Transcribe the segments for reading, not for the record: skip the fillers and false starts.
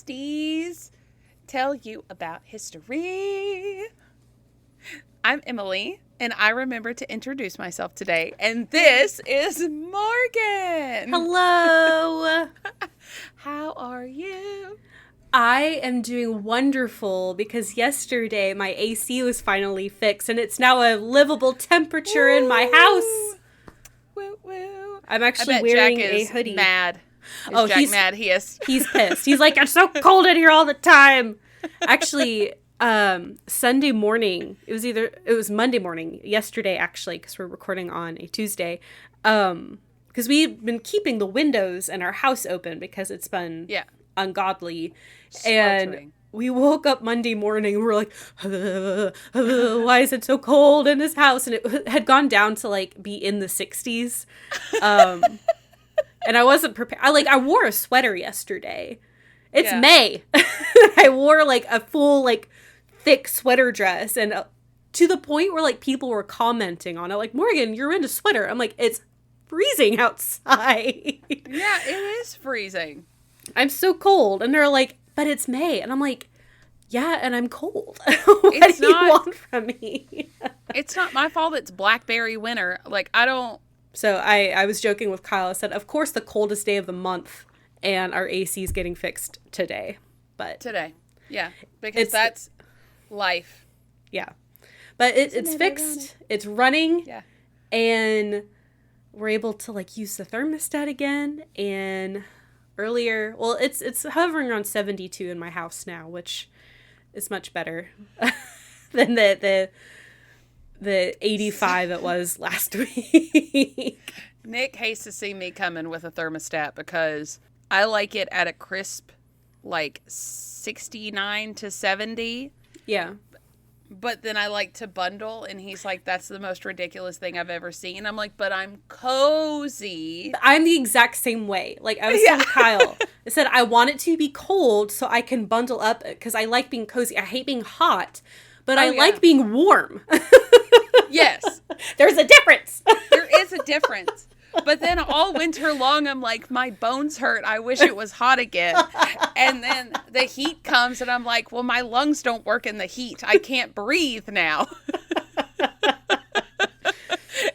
besties, tell you about history. I'm Emileigh, and I remember to introduce myself today, and this is Morgan. Hello. How are you? I am doing wonderful because yesterday my AC was finally fixed and it's now a livable temperature in my house. Woo woo. I'm actually wearing a hoodie. Mad. Is Jack mad? He's pissed. He's like, it's so cold in here all the time. Actually, Sunday morning, it was Monday morning, yesterday actually, because we're recording on a Tuesday, because we've been keeping the windows in our house open because it's been ungodly. Sweltering. And we woke up Monday morning and we're like, why is it so cold in this house? And it had gone down to like be in the 60s. And I wasn't prepared. I wore a sweater yesterday. It's May. I wore like a full like thick sweater dress, and to the point where like people were commenting on it, like, Morgan, you're in a sweater. I'm like, it's freezing outside. Yeah, it is freezing. I'm so cold. And they're like, but it's May. And I'm like, yeah, and I'm cold. What do you want from me? It's not my fault it's blackberry winter. Like, I don't. So I was joking with Kyle. I said, of course, the coldest day of the month, and our AC is getting fixed today. But today. Yeah. Because that's life. Yeah. But it's fixed. It's running. Yeah. And we're able to like use the thermostat again. And earlier, well, it's hovering around 72 in my house now, which is much better than the 85 it was last week. Nick hates to see me coming with a thermostat because I like it at a crisp, like 69 to 70. Yeah. But then I like to bundle, and he's like, that's the most ridiculous thing I've ever seen. I'm like, but I'm cozy. I'm the exact same way. Like, I was telling Kyle, I said, I want it to be cold so I can bundle up because I like being cozy. I hate being hot, but I like being warm. Yes. There's a difference. There is a difference. But then all winter long, I'm like, my bones hurt. I wish it was hot again. And then the heat comes, and I'm like, well, my lungs don't work in the heat. I can't breathe now.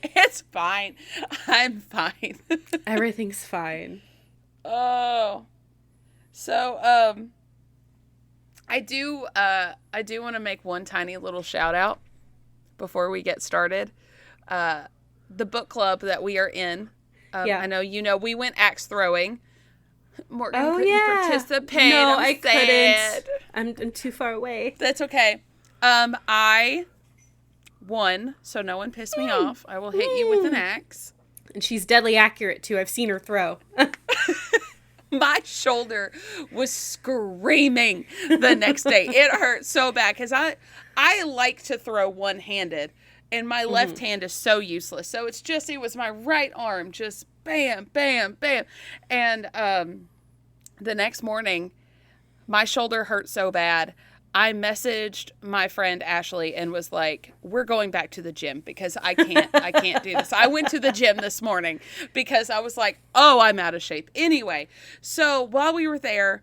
It's fine. I'm fine. Everything's fine. Oh. So, I do want to make one tiny little shout out before we get started. The book club that we are in. I know we went axe throwing. Morgan couldn't participate. No, I couldn't. I'm too far away. That's okay. I won, so no one pissed me off. I will hit you with an axe. And she's deadly accurate, too. I've seen her throw. My shoulder was screaming the next day. It hurt so bad because I like to throw one-handed. And my left hand is so useless. So it was my right arm, just bam, bam, bam. And the next morning, my shoulder hurt so bad. I messaged my friend Ashley and was like, we're going back to the gym because I can't do this. I went to the gym this morning because I was like, oh, I'm out of shape. Anyway, so while we were there,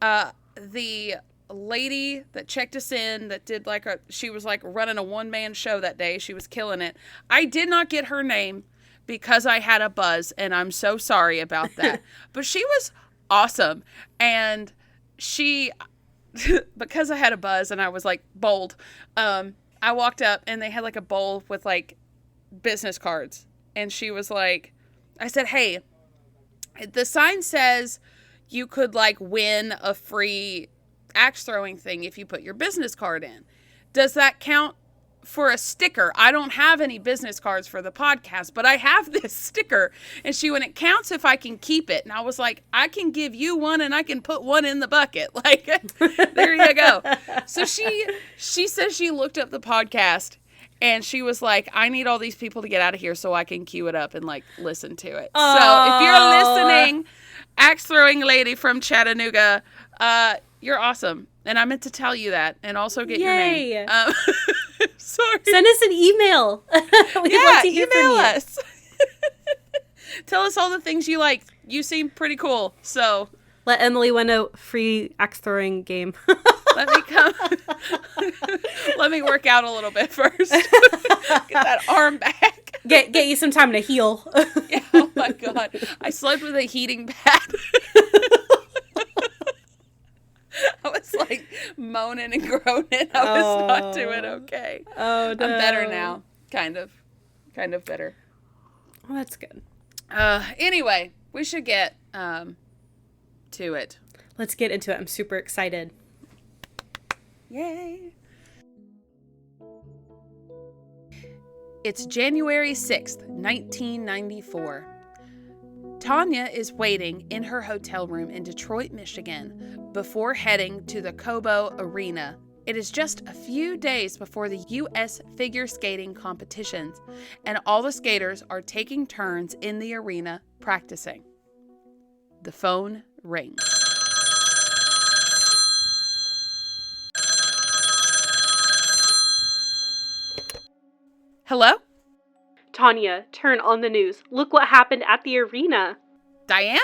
the lady that checked us in that did she was like running a one-man show that day. She was killing it. I did not get her name because I had a buzz, and I'm so sorry about that. But she was awesome. And she, because I had a buzz and I was like bold, I walked up and they had like a bowl with like business cards. And she was like, I said, hey, the sign says you could like win a free axe throwing thing if you put your business card in. Does that count for a sticker? I don't have any business cards for the podcast, but I have this sticker. And she went, it counts if I can keep it. And I was like, I can give you one and I can put one in the bucket. Like, there you go. So she says she looked up the podcast and she was like, I need all these people to get out of here so I can queue it up and like listen to it. Aww. So if you're listening, axe throwing lady from Chattanooga, you're awesome. And I meant to tell you that and also get your name. Sorry. Send us an email. We'd love to hear email from you. us. Tell us all the things you like. You seem pretty cool. So Let Emileigh win a free axe throwing game. Let me come. Let me work out a little bit first. Get that arm back. Get you some time to heal. Yeah, oh my God. I slept with a heating pad. I was like moaning and groaning. I was not doing okay. Oh, no. I'm better now. Kind of better. Well, that's good. Anyway, we should get to it. Let's get into it. I'm super excited. Yay. It's January 6th, 1994. Tanya is waiting in her hotel room in Detroit, Michigan, before heading to the Cobo Arena. It is just a few days before the U.S. figure skating competitions, and all the skaters are taking turns in the arena practicing. The phone rings. Hello? Tanya, turn on the news. Look what happened at the arena. Diane?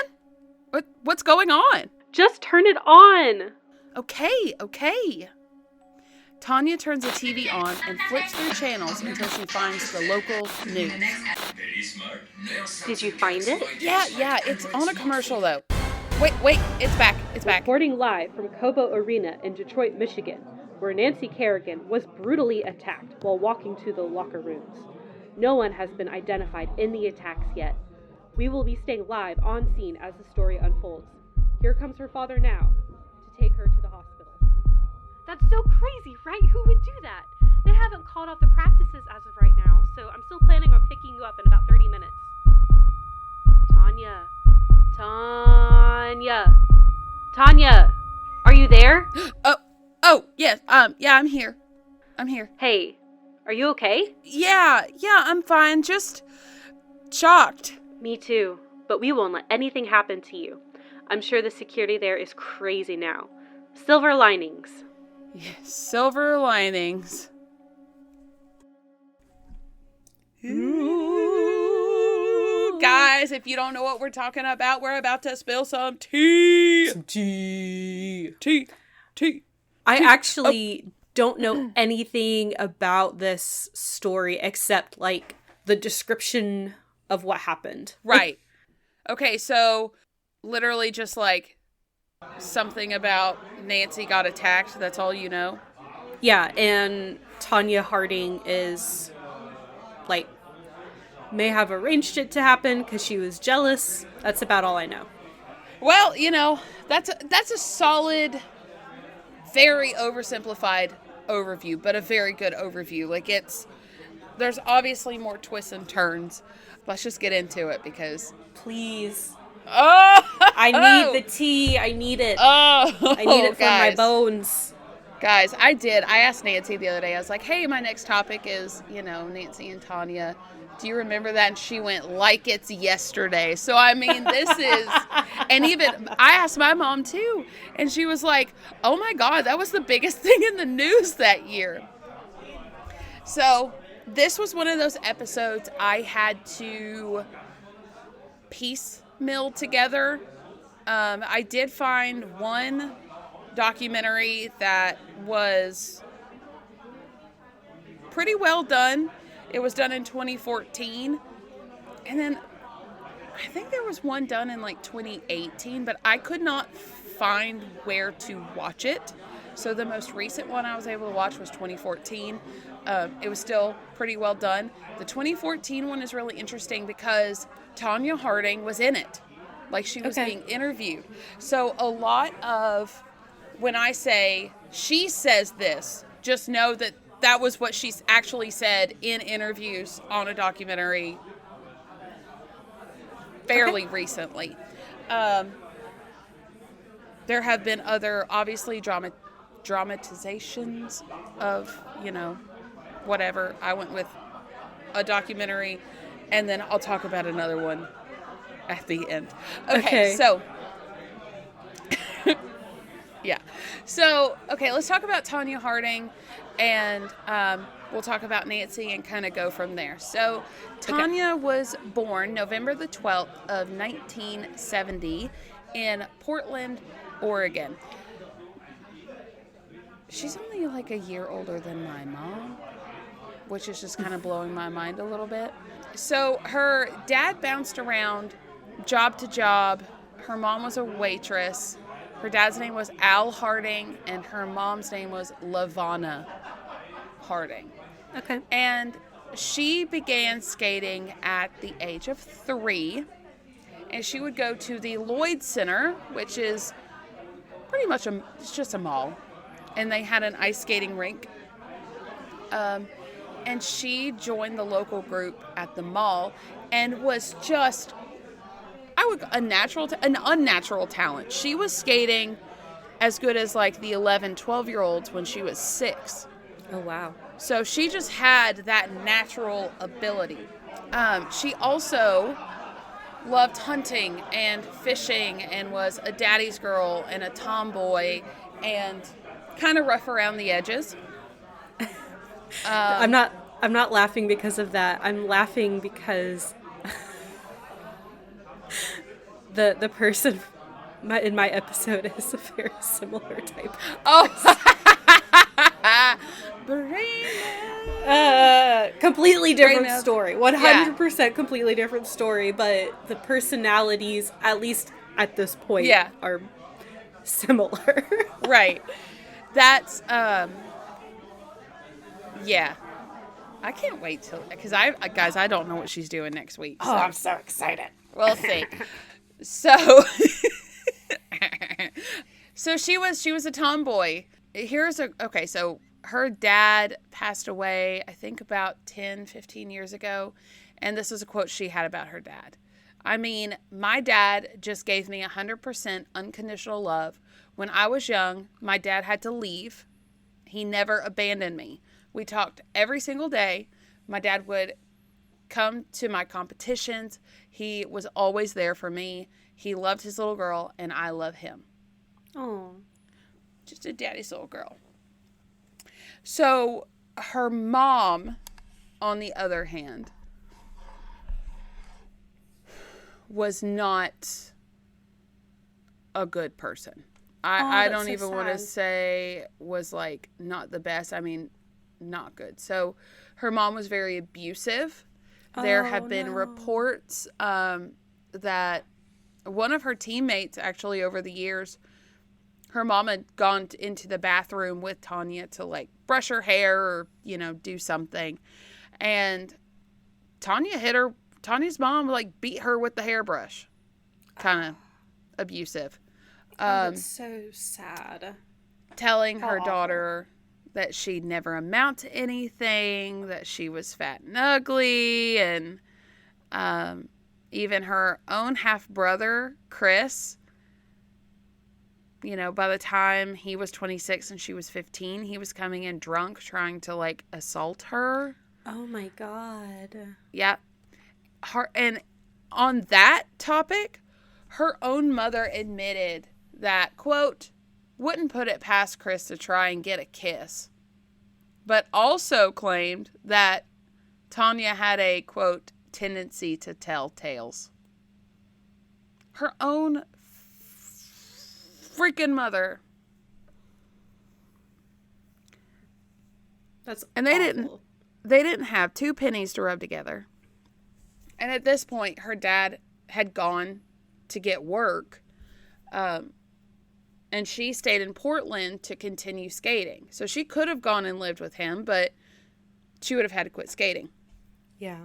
What's going on? Just turn it on. Okay. Tanya turns the TV on and flips through channels until she finds the local news. Did you find it? Yeah, it's on a commercial though. Wait, it's back. Reporting live from Cobo Arena in Detroit, Michigan, where Nancy Kerrigan was brutally attacked while walking to the locker rooms. No one has been identified in the attacks yet. We will be staying live on scene as the story unfolds. Here comes her father now to take her to the hospital. That's so crazy, right? Who would do that? They haven't called off the practices as of right now, so I'm still planning on picking you up in about 30 minutes. Tanya, are you there? Oh, yes. Yeah, I'm here. Hey, are you okay? Yeah, I'm fine. Just shocked. Me too, but we won't let anything happen to you. I'm sure the security there is crazy now. Silver linings. Yes, silver linings. Ooh. Guys, if you don't know what we're talking about, we're about to spill some tea. Tea. I actually don't know anything about this story except, like, the description of what happened. Right. Okay, so literally just, like, something about Nancy got attacked. That's all you know? Yeah, and Tanya Harding is, like, may have arranged it to happen because she was jealous. That's about all I know. Well, that's a solid, very oversimplified overview, but a very good overview. Like, there's obviously more twists and turns. Let's just get into it because... Please. Oh! I need the tea. I need it. Oh! I need it for my bones. Guys, I asked Nancy the other day. I was like, hey, my next topic is, Nancy and Tanya. Do you remember that? And she went, like it's yesterday. So, I mean, this is... And even, I asked my mom, too. And she was like, oh, my God, that was the biggest thing in the news that year. So, this was one of those episodes I had to piecemeal together. I did find one documentary that was pretty well done. It was done in 2014. And then I think there was one done in like 2018, but I could not find where to watch it. So the most recent one I was able to watch was 2014. It was still pretty well done. The 2014 one is really interesting because Tanya Harding was in it. Like, she was being interviewed. So a lot of, when I say she says this, just know that that was what she's actually said in interviews on a documentary fairly recently. There have been other, obviously, dramatizations of, whatever. I went with a documentary, and then I'll talk about another one at the end. Okay. So, yeah. So, okay, let's talk about Tanya Harding, and we'll talk about Nancy and kind of go from there. So, Tanya was born November the 12th of 1970 in Portland, Oregon. She's only like a year older than my mom, which is just kind of blowing my mind a little bit. So her dad bounced around job to job. Her mom was a waitress. Her dad's name was Al Harding, and her mom's name was LaVonna Harding. Okay. And she began skating at the age of 3. And she would go to the Lloyd Center, which is pretty much it's just a mall. And they had an ice skating rink. And she joined the local group at the mall and was just, an unnatural talent. She was skating as good as like the 11, 12-year-olds when she was 6. Oh, wow. So she just had that natural ability. She also loved hunting and fishing and was a daddy's girl and a tomboy and kind of rough around the edges. I'm not laughing because of that. I'm laughing because the person in my episode is a very similar type. Completely different story. 100% completely different story, but the personalities, at least at this point, are similar. Right. That's yeah. I can't wait because I don't know what she's doing next week. So. Oh, I'm so excited. We'll see. So she was a tomboy. So her dad passed away, I think about 10, 15 years ago. And this is a quote she had about her dad. I mean, my dad just gave me 100% unconditional love. When I was young, my dad had to leave. He never abandoned me. We talked every single day. My dad would come to my competitions. He was always there for me. He loved his little girl, and I love him. Oh. Just a daddy's little girl. So her mom, on the other hand, was not a good person. I don't even want to say was like not the best. I mean, not good. So her mom was very abusive. There have been reports that one of her teammates, actually over the years, her mom had gone into the bathroom with Tanya to like brush her hair or, do something. And Tanya hit her. Tanya's mom like beat her with the hairbrush. Kind of abusive. That's so sad. Telling her daughter that she'd never amount to anything, that she was fat and ugly, and even her own half-brother, Chris, by the time he was 26 and she was 15, he was coming in drunk trying to, like, assault her. Oh, my God. Yeah. And on that topic, her own mother admitted that, quote, wouldn't put it past Chris to try and get a kiss, but also claimed that Tanya had a, quote, tendency to tell tales. Her own freaking mother. That's and awful. They didn't have 2 pennies to rub together. And at this point, her dad had gone to get work. And she stayed in Portland to continue skating. So she could have gone and lived with him, but she would have had to quit skating. Yeah.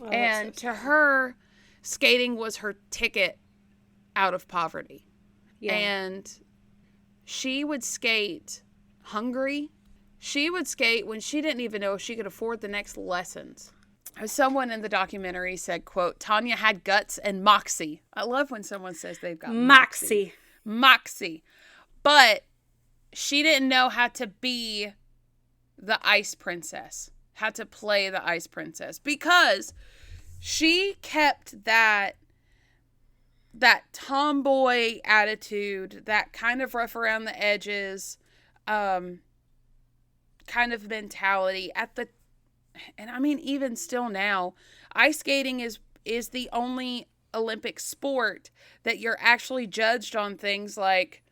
Oh, and to her, skating was her ticket out of poverty. Yeah. And she would skate hungry. She would skate when she didn't even know if she could afford the next lessons. Someone in the documentary said, quote, Tanya had guts and moxie. I love when someone says they've got moxie. Moxie. But she didn't know how to be the ice princess, how to play the ice princess, because she kept that tomboy attitude, that kind of rough around the edges, kind of mentality and I mean, even still now, ice skating is the only Olympic sport that you're actually judged on things like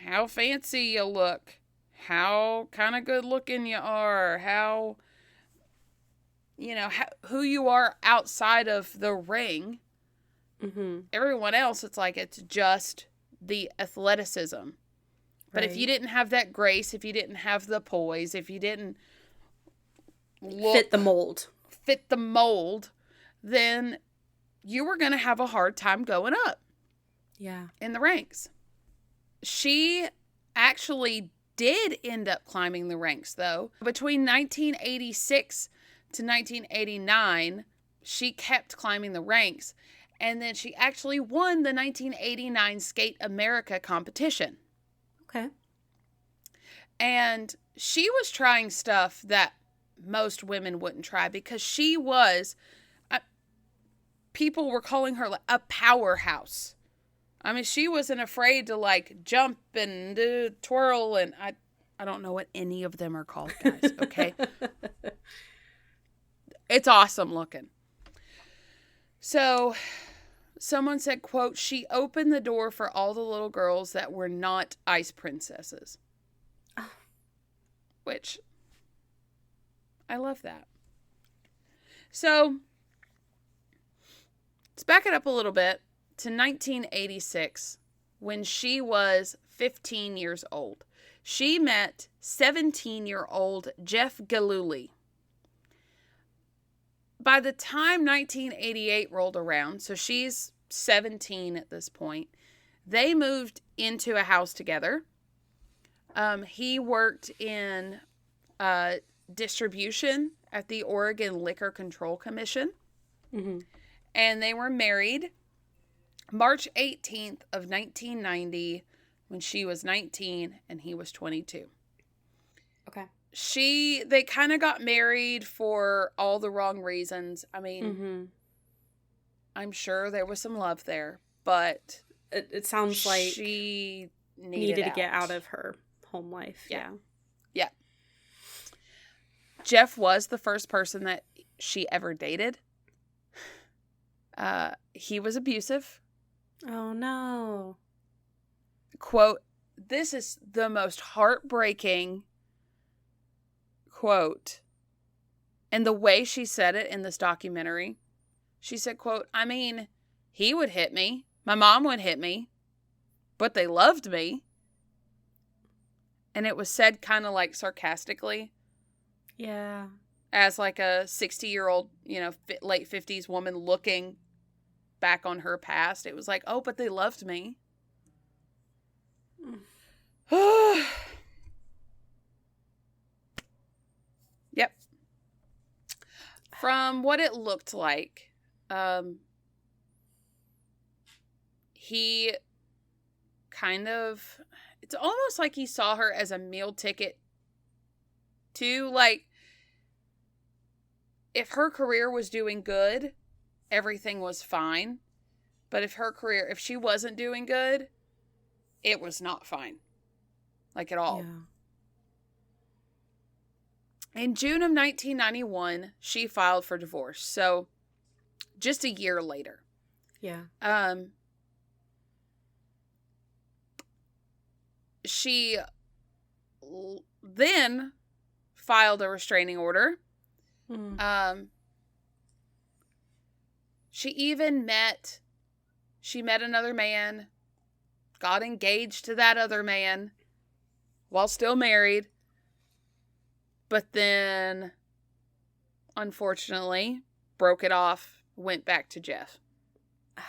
how fancy you look, how kind of good looking you are, how, who you are outside of the ring. Mm-hmm. Everyone else, it's like it's just the athleticism. But if you didn't have that grace, if you didn't have the poise, if you didn't fit the mold, then you were going to have a hard time going up. Yeah. In the ranks. She actually did end up climbing the ranks, though. Between 1986 to 1989, she kept climbing the ranks. And then she actually won the 1989 Skate America competition. Okay. And she was trying stuff that most women wouldn't try because she was, people were calling her a powerhouse. I mean, she wasn't afraid to like jump and twirl, and I don't know what any of them are called, guys, okay? It's awesome looking. So someone said, quote, she opened the door for all the little girls that were not ice princesses. Oh. Which, I love that. So, let's back it up a little bit to 1986, when she was 15 years old. She met 17-year-old Jeff Gillooly. By the time 1988 rolled around, so she's 17 at this point, they moved into a house together. He worked in distribution at the Oregon Liquor Control Commission. Mm-hmm. And they were married March 18th of 1990 when she was 19 and he was 22. Okay. They kind of got married for all the wrong reasons. I mean, mm-hmm. I'm sure there was some love there, but it sounds like she needed to get out of her home life. Yeah. Yeah. Jeff was the first person that she ever dated. He was abusive. Oh, no. Quote, this is the most heartbreaking quote. And the way she said it in this documentary, she said, quote, I mean, he would hit me. My mom would hit me. But they loved me. And it was said kind of like sarcastically. Yeah. As like a 60-year-old, late 50s woman looking back on her past. It was like, oh, but they loved me. Yep. From what it looked like, he kind of, it's almost like he saw her as a meal ticket to, like, if her career was doing good, everything was fine. But if she wasn't doing good, it was not fine. Like, at all. Yeah. In June of 1991, she filed for divorce. So, just a year later. Yeah. She then filed a restraining order. She met another man, got engaged to that other man while still married, but then, unfortunately, broke it off, went back to Jeff. Oh,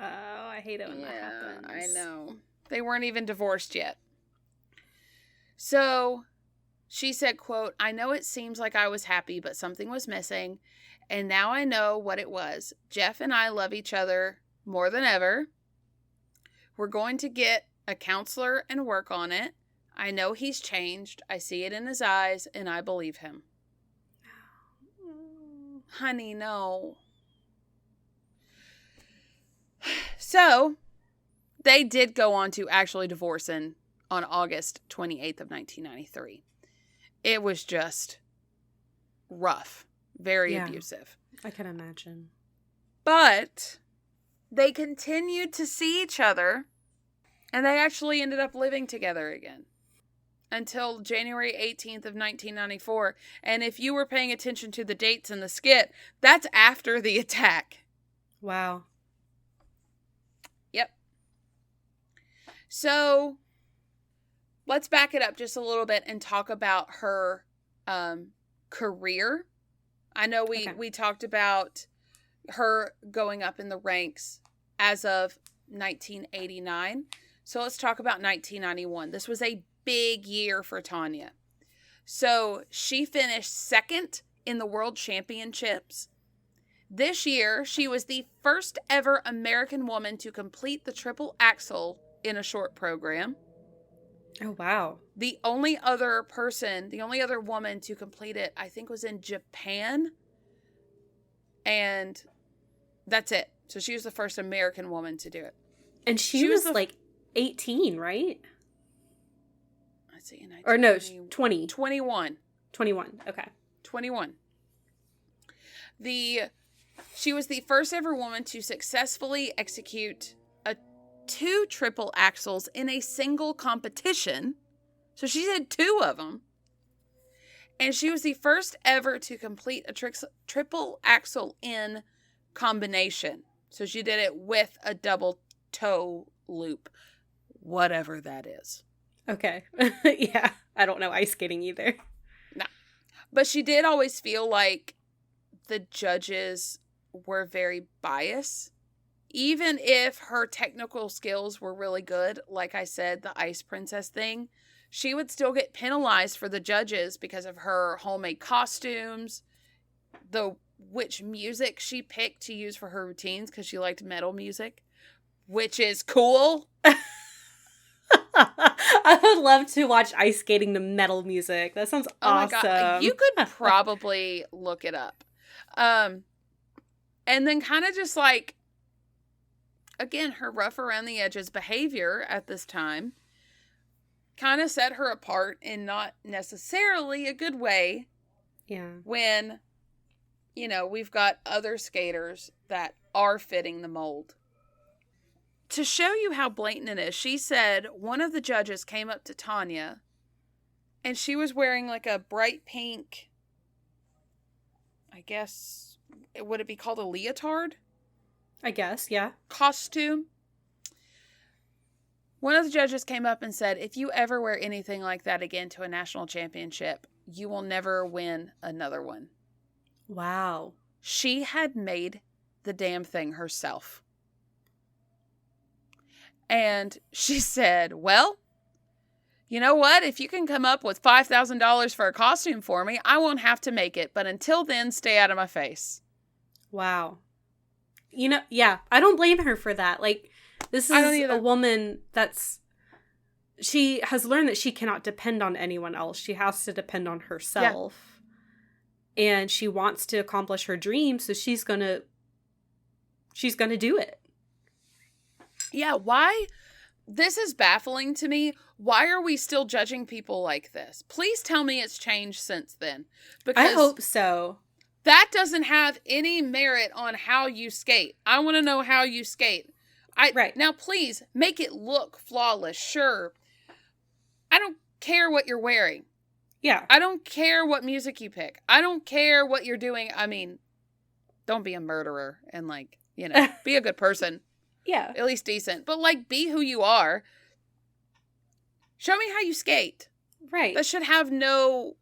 I hate it when that happens. I know. They weren't even divorced yet. So, she said, quote, I know it seems like I was happy, but something was missing, and now I know what it was. Jeff and I love each other more than ever. We're going to get a counselor and work on it. I know he's changed. I see it in his eyes, and I believe him. Honey, no. So, they did go on to actually divorcing on August 28th of 1993. It was just rough. Very abusive. I can imagine. But they continued to see each other, and they actually ended up living together again until January 18th of 1994. And if you were paying attention to the dates in the skit, that's after the attack. Wow. Yep. So let's back it up just a little bit and talk about her career. I know we talked about her going up in the ranks as of 1989. So let's talk about 1991. This was a big year for Tanya. So she finished second in the World Championships. This year, she was the first ever American woman to complete the triple axel in a short program. Oh, wow. The only other woman to complete it, I think, was in Japan. And that's it. So she was the first American woman to do it. And she was like 18, right? Let's see. Or no, 20. 21. 21. Okay. 21. She was the first ever woman to successfully execute 2 triple axels in a single competition. So she did 2 of them. And she was the first ever to complete a triple axel in combination. So she did it with a double toe loop, whatever that is. Okay. Yeah. I don't know ice skating either. No. But she did always feel like the judges were very biased. Even if her technical skills were really good, like I said, the Ice Princess thing, she would still get penalized for the judges because of her homemade costumes, which music she picked to use for her routines, because she liked metal music, which is cool. I would love to watch ice skating to metal music. That sounds awesome. My God. You could probably look it up. And then kind of just like, again, her rough around the edges behavior at this time kind of set her apart in not necessarily a good way. Yeah. When, we've got other skaters that are fitting the mold. To show you how blatant it is, she said one of the judges came up to Tanya and she was wearing like a bright pink, I guess, would it be called a leotard? I guess, yeah. Costume. One of the judges came up and said, if you ever wear anything like that again to a national championship, you will never win another one. Wow. She had made the damn thing herself. And she said, well, you know what? If you can come up with $5,000 for a costume for me, I won't have to make it. But until then, stay out of my face. Wow. Yeah, I don't blame her for that. Like, this is a woman she has learned that she cannot depend on anyone else. She has to depend on herself. Yeah. And she wants to accomplish her dream, so she's gonna do it. Yeah, why? This is baffling to me. Why are we still judging people like this? Please tell me it's changed since then. Because I hope so. That doesn't have any merit on how you skate. I want to know how you skate. Right. Now, please, make it look flawless. Sure. I don't care what you're wearing. Yeah. I don't care what music you pick. I don't care what you're doing. I mean, don't be a murderer and, be a good person. Yeah. At least decent. But, be who you are. Show me how you skate. Right. That should have no.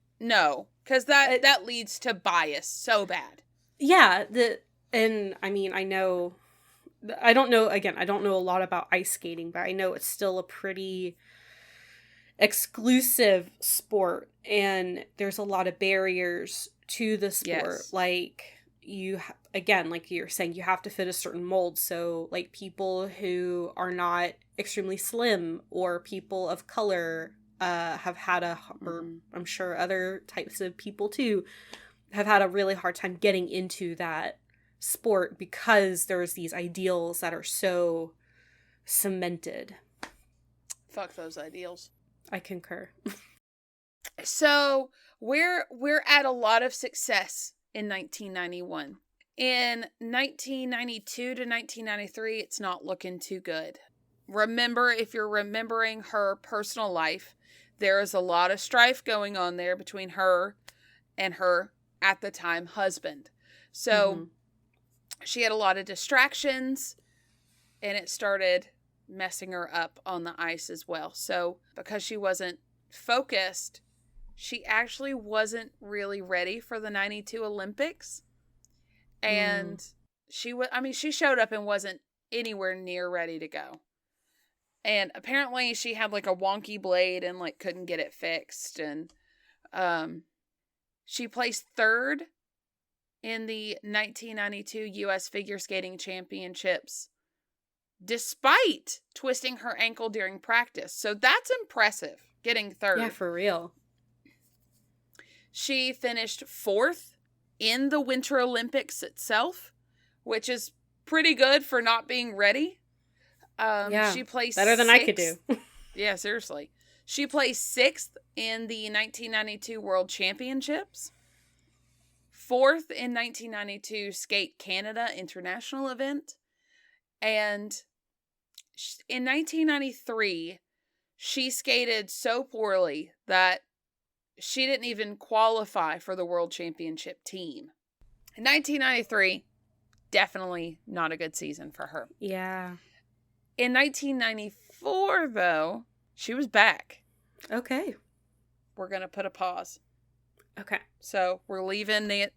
Because that leads to bias so bad. Yeah. I know. I don't know a lot about ice skating, but I know it's still a pretty exclusive sport. And there's a lot of barriers to the sport. Yes. Like you're saying, you have to fit a certain mold. So, people who are not extremely slim or people of color have had or I'm sure other types of people too, have had a really hard time getting into that sport because there's these ideals that are so cemented. Fuck those ideals. I concur. So we're at a lot of success in 1991. In 1992 to 1993, it's not looking too good. Remember, if you're remembering her personal life, there is a lot of strife going on there between her and her, at the time, husband. So she had a lot of distractions, and it started messing her up on the ice as well. So because she wasn't focused, she actually wasn't really ready for the 92 Olympics. And she showed up and wasn't anywhere near ready to go. And apparently she had like a wonky blade and like couldn't get it fixed. And she placed third in the 1992 U.S. Figure Skating Championships despite twisting her ankle during practice. So that's impressive, getting third. Yeah, for real. She finished fourth in the Winter Olympics itself, which is pretty good for not being ready. She placed better than sixth. I could do. Yeah, seriously. She placed sixth in the 1992 World Championships, fourth in 1992 Skate Canada International event, and in 1993, she skated so poorly that she didn't even qualify for the World Championship team. In 1993, definitely not a good season for her. Yeah. In 1994, though, she was back. Okay. We're going to put a pause. Okay. So we're leaving Tanya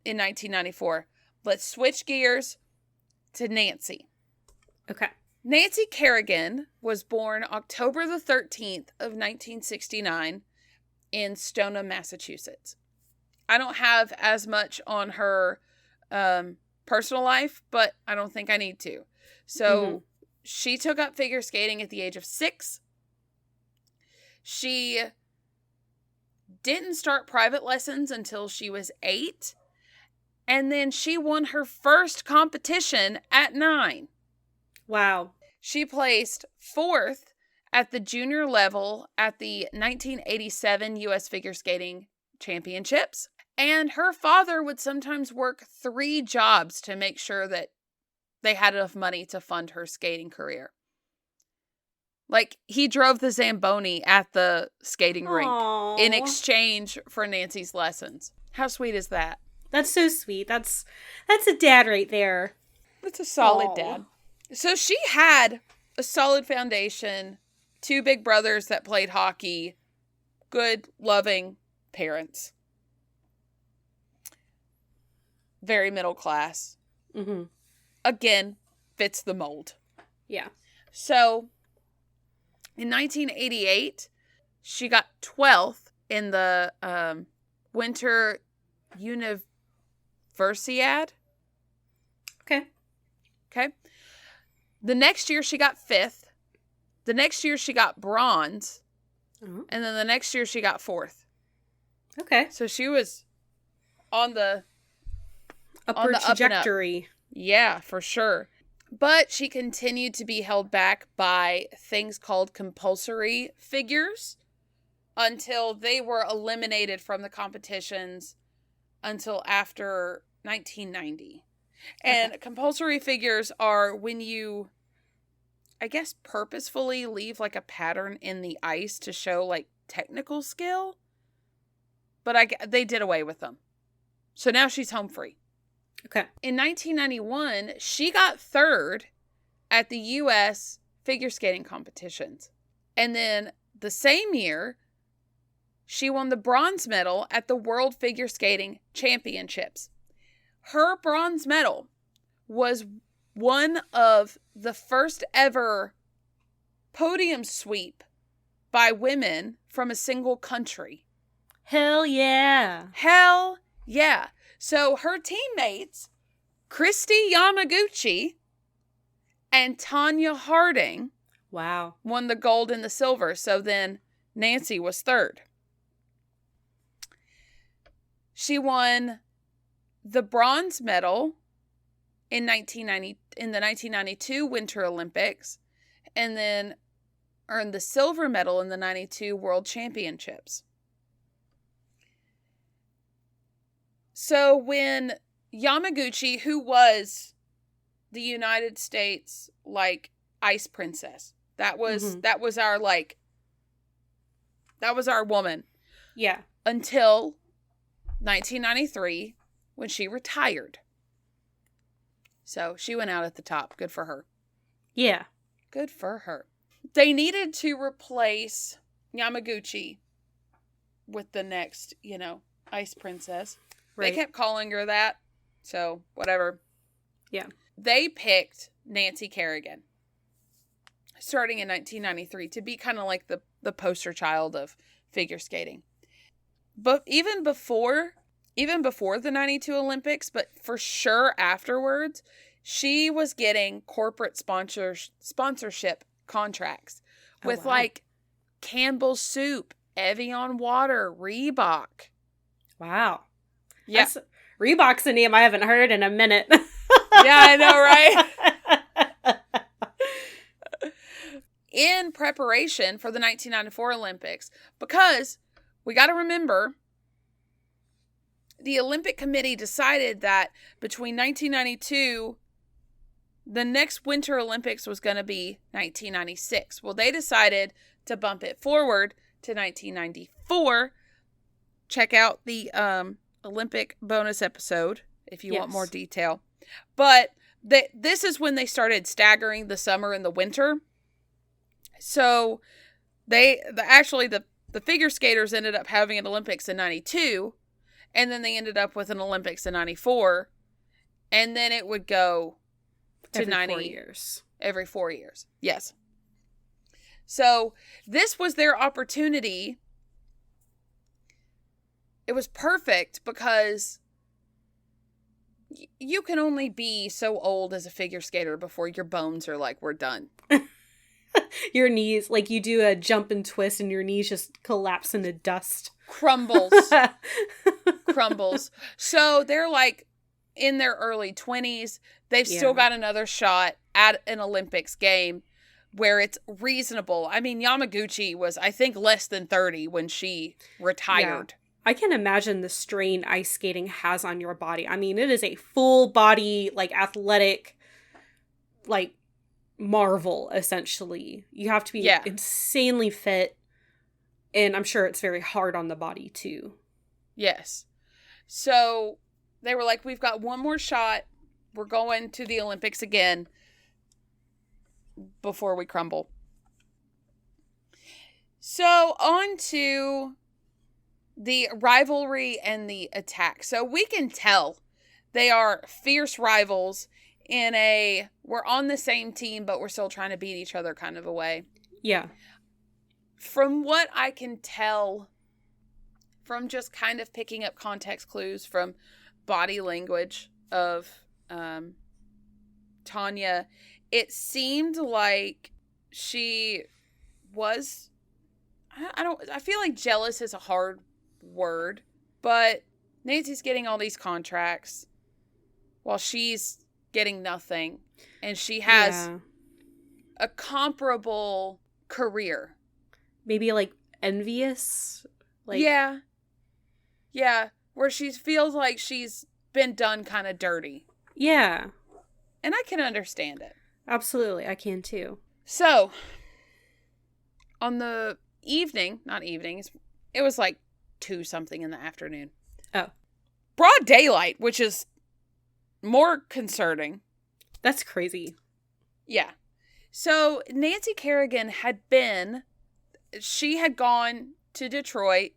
in 1994. Let's switch gears to Nancy. Okay. Nancy Kerrigan was born October the 13th of 1969 in Stoneham, Massachusetts. I don't have as much on her personal life, but I don't think I need to. So she took up figure skating at the age of 6. She didn't start private lessons until she was 8. And then she won her first competition at 9. Wow. She placed 4th at the junior level at the 1987 U.S. Figure Skating Championships. And her father would sometimes work 3 jobs to make sure that they had enough money to fund her skating career. Like, he drove the Zamboni at the skating rink in exchange for Nancy's lessons. How sweet is that? That's so sweet. That's a dad right there. That's a solid dad. So she had a solid foundation, 2 big brothers that played hockey, good, loving parents. Very middle class. Again, fits the mold. Yeah. So, in 1988, she got 12th in the Winter Universiade. Okay. The next year, she got 5th. The next year, she got bronze. And then the next year, she got 4th. Okay. So she was on the upward trajectory. Yeah, for sure. But she continued to be held back by things called compulsory figures until they were eliminated from the competitions until after 1990. And compulsory figures are when you, I guess, purposefully leave like a pattern in the ice to show like technical skill. But they did away with them. So now she's home free. Okay. In 1991, she got 3rd at the U.S. figure skating competitions. And then the same year, she won the bronze medal at the World Figure Skating Championships. Her bronze medal was one of the first ever podium sweep by women from a single country. Hell yeah. Hell yeah. So her teammates, Christy Yamaguchi and Tanya Harding, won the gold and the silver. So then Nancy was 3rd. She won the bronze medal in the 1992 Winter Olympics, and then earned the silver medal in the 92 World Championships. So when Yamaguchi, who was the United States, like, ice princess, that was our, like, that was our woman. Yeah. Until 1993, when she retired. So she went out at the top. Good for her. Yeah. Good for her. They needed to replace Yamaguchi with the next, ice princess. Right. They kept calling her that. So, whatever. Yeah. They picked Nancy Kerrigan, starting in 1993, to be kind of like the poster child of figure skating. But even before the 92 Olympics, but for sure afterwards, she was getting corporate sponsorship contracts with like Campbell's Soup, Evian Water, Reebok. Wow. Yeah. Reebok's a name I haven't heard in a minute. Yeah, I know, right? In preparation for the 1994 Olympics, because we got to remember, the Olympic Committee decided that between 1992, the next Winter Olympics was going to be 1996. Well, they decided to bump it forward to 1994. Check out the Olympic bonus episode if you want more detail. But this is when they started staggering the summer and the winter. So the figure skaters ended up having an Olympics in 92, and then they ended up with an Olympics in 94, and then it would go to every 90 4 years. Every 4 years. Yes. So this was their opportunity. It was perfect because you can only be so old as a figure skater before your bones are like, we're done. Your knees, like you do a jump and twist and your knees just collapse into dust. Crumbles. Crumbles. So they're like in their early 20s. They've still got another shot at an Olympics game where it's reasonable. I mean, Yamaguchi was, I think, less than 30 when she retired. Yeah. I can imagine the strain ice skating has on your body. I mean, it is a full body, like, athletic, like, marvel, essentially. You have to be insanely fit, and I'm sure it's very hard on the body, too. Yes. So they were like, we've got one more shot. We're going to the Olympics again before we crumble. So on to the rivalry and the attack. So we can tell they are fierce rivals in a we're on the same team, but we're still trying to beat each other kind of a way. Yeah. From what I can tell, from just kind of picking up context clues from body language of Tanya, it seemed like she was, I feel like jealous is a hard word, but Nancy's getting all these contracts while she's getting nothing, and she has a comparable career. Maybe like envious? Like Yeah, where she feels like she's been done kind of dirty. Yeah. And I can understand it. Absolutely, I can too. So, on the not evenings, it was like 2-something in the afternoon. Oh. Broad daylight, which is more concerning. That's crazy. Yeah. So, Nancy Kerrigan had gone to Detroit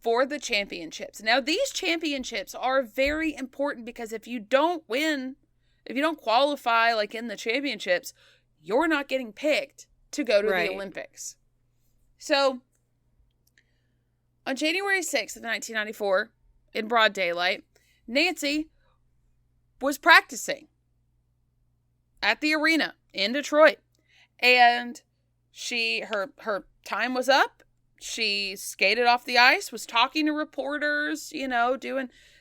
for the championships. Now, these championships are very important because if you don't qualify like in the championships, you're not getting picked to go to the Olympics. So, on January 6th of 1994, in broad daylight, Nancy was practicing at the arena in Detroit. And her time was up. She skated off the ice, was talking to reporters,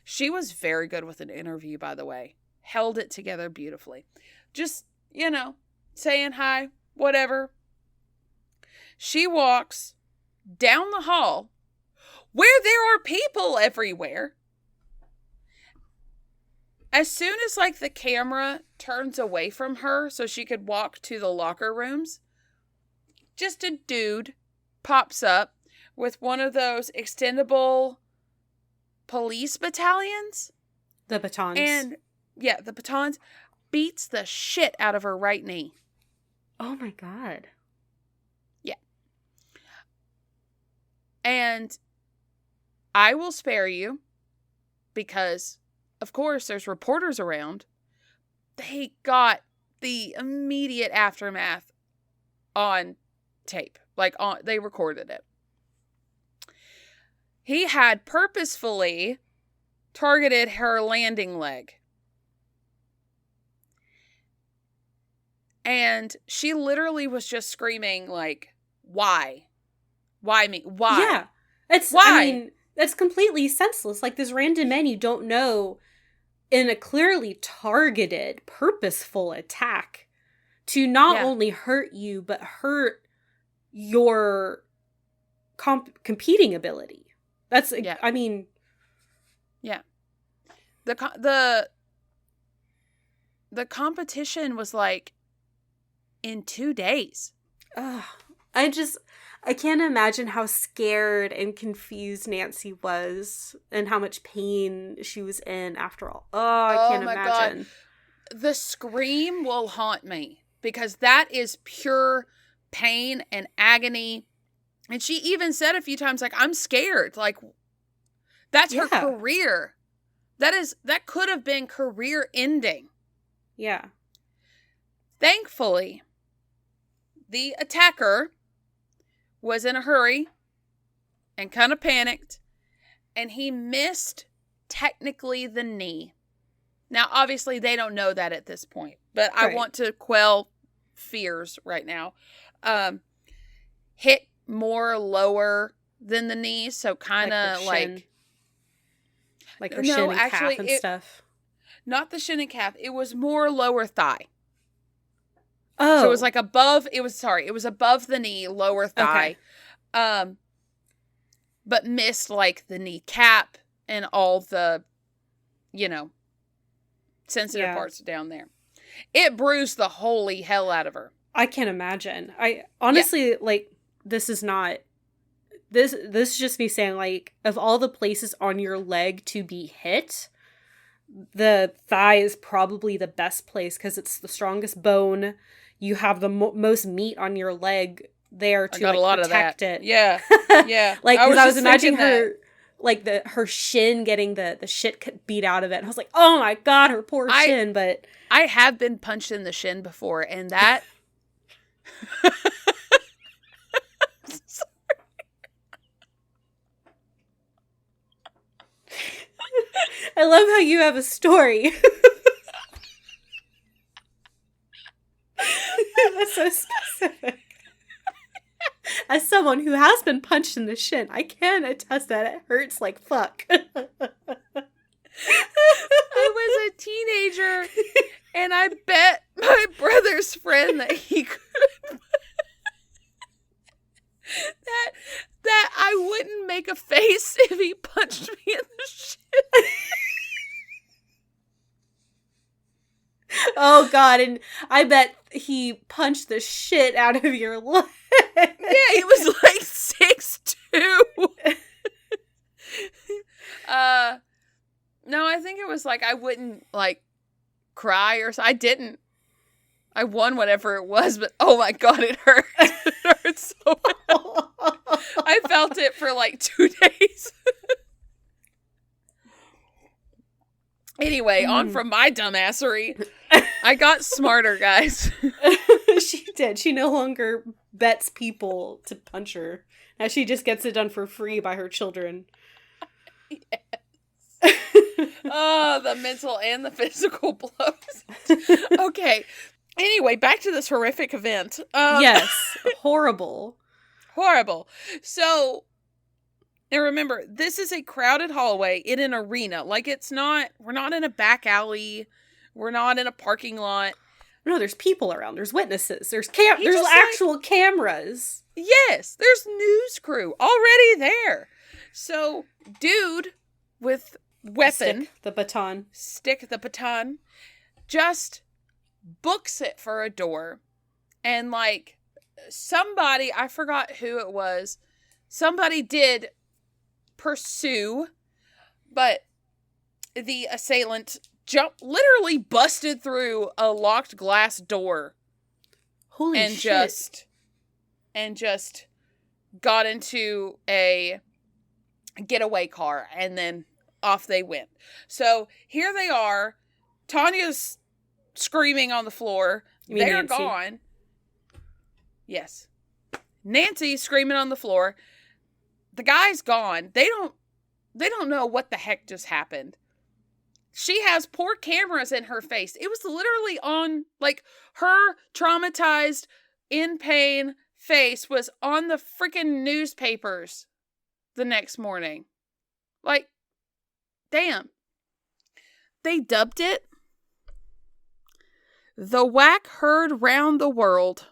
she was very good with an interview, by the way. Held it together beautifully. Just, saying hi, whatever. She walks down the hall where there are people everywhere. as soon as, like, the camera turns away from her so she could walk to the locker rooms, just a dude pops up with one of those extendable police battalions. The batons. And, yeah, the batons, beats the shit out of her right knee. Oh my God. Yeah. And I will spare you because, of course, there's reporters around. They got the immediate aftermath on tape. Like, they recorded it. He had purposefully targeted her landing leg. And she literally was just screaming, like, why? Why me? Why? Yeah. I mean, that's completely senseless. Like, this random man you don't know in a clearly targeted, purposeful attack to not only hurt you, but hurt your competing ability. That's, I mean... Yeah. The competition was, like, in 2 days. I can't imagine how scared and confused Nancy was and how much pain she was in after all. I can't imagine. God. The scream will haunt me because that is pure pain and agony. And she even said a few times, like, I'm scared. Like, that's her career. That could have been career ending. Yeah. Thankfully, the attacker was in a hurry and kind of panicked, and he missed technically the knee. Now, obviously, they don't know that at this point, but I want to quell fears right now. Hit more lower than the knee, so kind of like her shin and calf and stuff. Not the shin and calf. It was more lower thigh. Oh. So it was like above, it was above the knee, lower thigh. Okay. But missed like the kneecap and all the, sensitive parts down there. It bruised the holy hell out of her. I can't imagine. I honestly, this is not, this is just me saying, like, of all the places on your leg to be hit, the thigh is probably the best place because it's the strongest bone. You have the most meat on your leg there to protect it. Yeah, yeah. Like, because I was imagining her, like her shin getting the shit beat out of it. And I was like, oh my God, her poor shin. But I have been punched in the shin before, and that. I love how you have a story. That's so specific. As someone who has been punched in the shin, I can attest that it hurts like fuck. I was a teenager, and I bet my brother's friend that he could that I wouldn't make a face if he punched me in the shin. Oh God, and I bet he punched the shit out of your leg. Yeah, he was like 6'2". No, I think it was like I wouldn't like cry or so. I didn't. I won whatever it was, but oh my God, it hurt. It hurt so bad. I felt it for like 2 days. Anyway, on from my dumbassery. I got smarter, guys. She did. She no longer bets people to punch her. Now she just gets it done for free by her children. Yes. Oh, the mental and the physical blows. Okay. Anyway, back to this horrific event. Yes. Horrible. Horrible. So, now remember, this is a crowded hallway in an arena. Like, we're not in a back alley. We're not in a parking lot. No, there's people around. There's witnesses. There's actual cameras. Yes, there's news crew already there. So, dude with weapon. Stick the baton. Just books it for a door. And, like, somebody, I forgot who it was, somebody did pursue, but the assailant literally busted through a locked glass door. Holy shit. And just got into a getaway car, and then off they went. So here they are. Tanya's screaming on the floor. They're Nancy? Gone. Yes. Nancy's screaming on the floor. The guy's gone. They don't know what the heck just happened. She has poor cameras in her face. It was literally on, like, her traumatized, in pain face was on the freaking newspapers the next morning. Like, damn. They dubbed it The Whack Heard Round the World.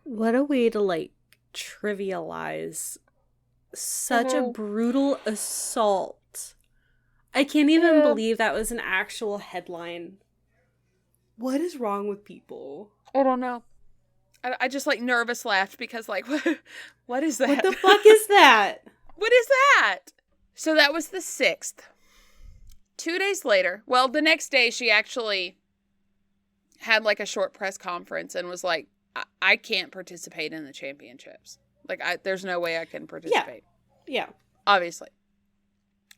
What a way to, like, trivialize such a brutal assault. I can't even believe that was an actual headline. What is wrong with people? I don't know. I just, like, nervous laughed because, like, what is that? What the fuck is that? What is that? So that was the 6th. 2 days later, well, the next day she actually had, like, a short press conference and was like, I can't participate in the championships. Like, there's no way I can participate. Yeah. Obviously.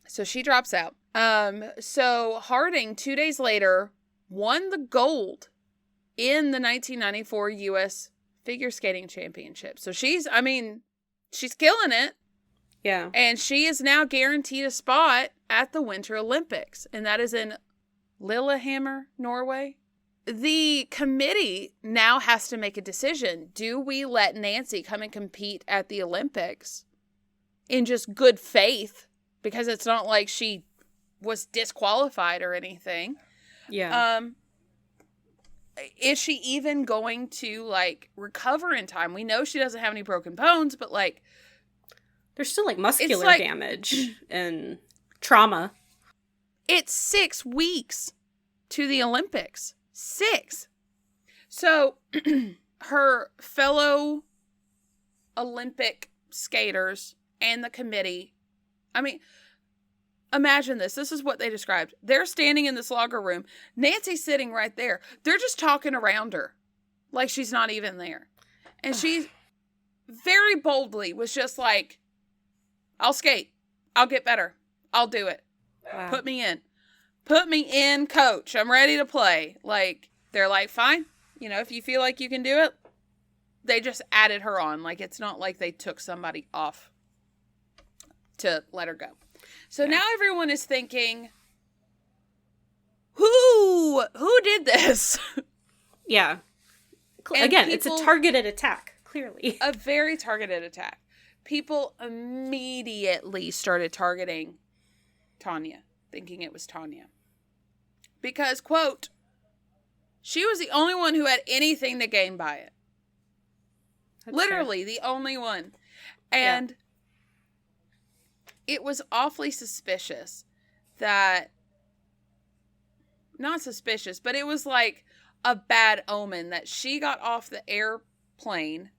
So she drops out. So Harding, 2 days later, won the gold in the 1994 U.S. Figure Skating Championship. So she's killing it. Yeah. And she is now guaranteed a spot at the Winter Olympics. And that is in Lillehammer, Norway. The committee now has to make a decision. Do we let Nancy come and compete at the Olympics in just good faith? Because it's not like she was disqualified or anything. Yeah. Is she even going to, like, recover in time? We know she doesn't have any broken bones, but, like, there's still, like, muscular damage and trauma. It's 6 weeks to the Olympics. 6. So her fellow Olympic skaters and the committee, I mean, imagine this. This is what they described. They're standing in this locker room. Nancy's sitting right there. They're just talking around her like she's not even there. And she very boldly was just like, I'll skate. I'll get better. I'll do it. Wow. Put me in. Put me in, coach. I'm ready to play. Like, they're like, fine. You know, if you feel like you can do it. They just added her on. Like, it's not like they took somebody off to let her go. So now everyone is thinking, who did this? Yeah. Again, it's a targeted attack, clearly. A very targeted attack. People immediately started targeting Tanya, thinking it was Tanya. Because, quote, she was the only one who had anything to gain by it. That's literally fair. The only one. And it was awfully suspicious that, not suspicious, but it was like a bad omen that she got off the airplane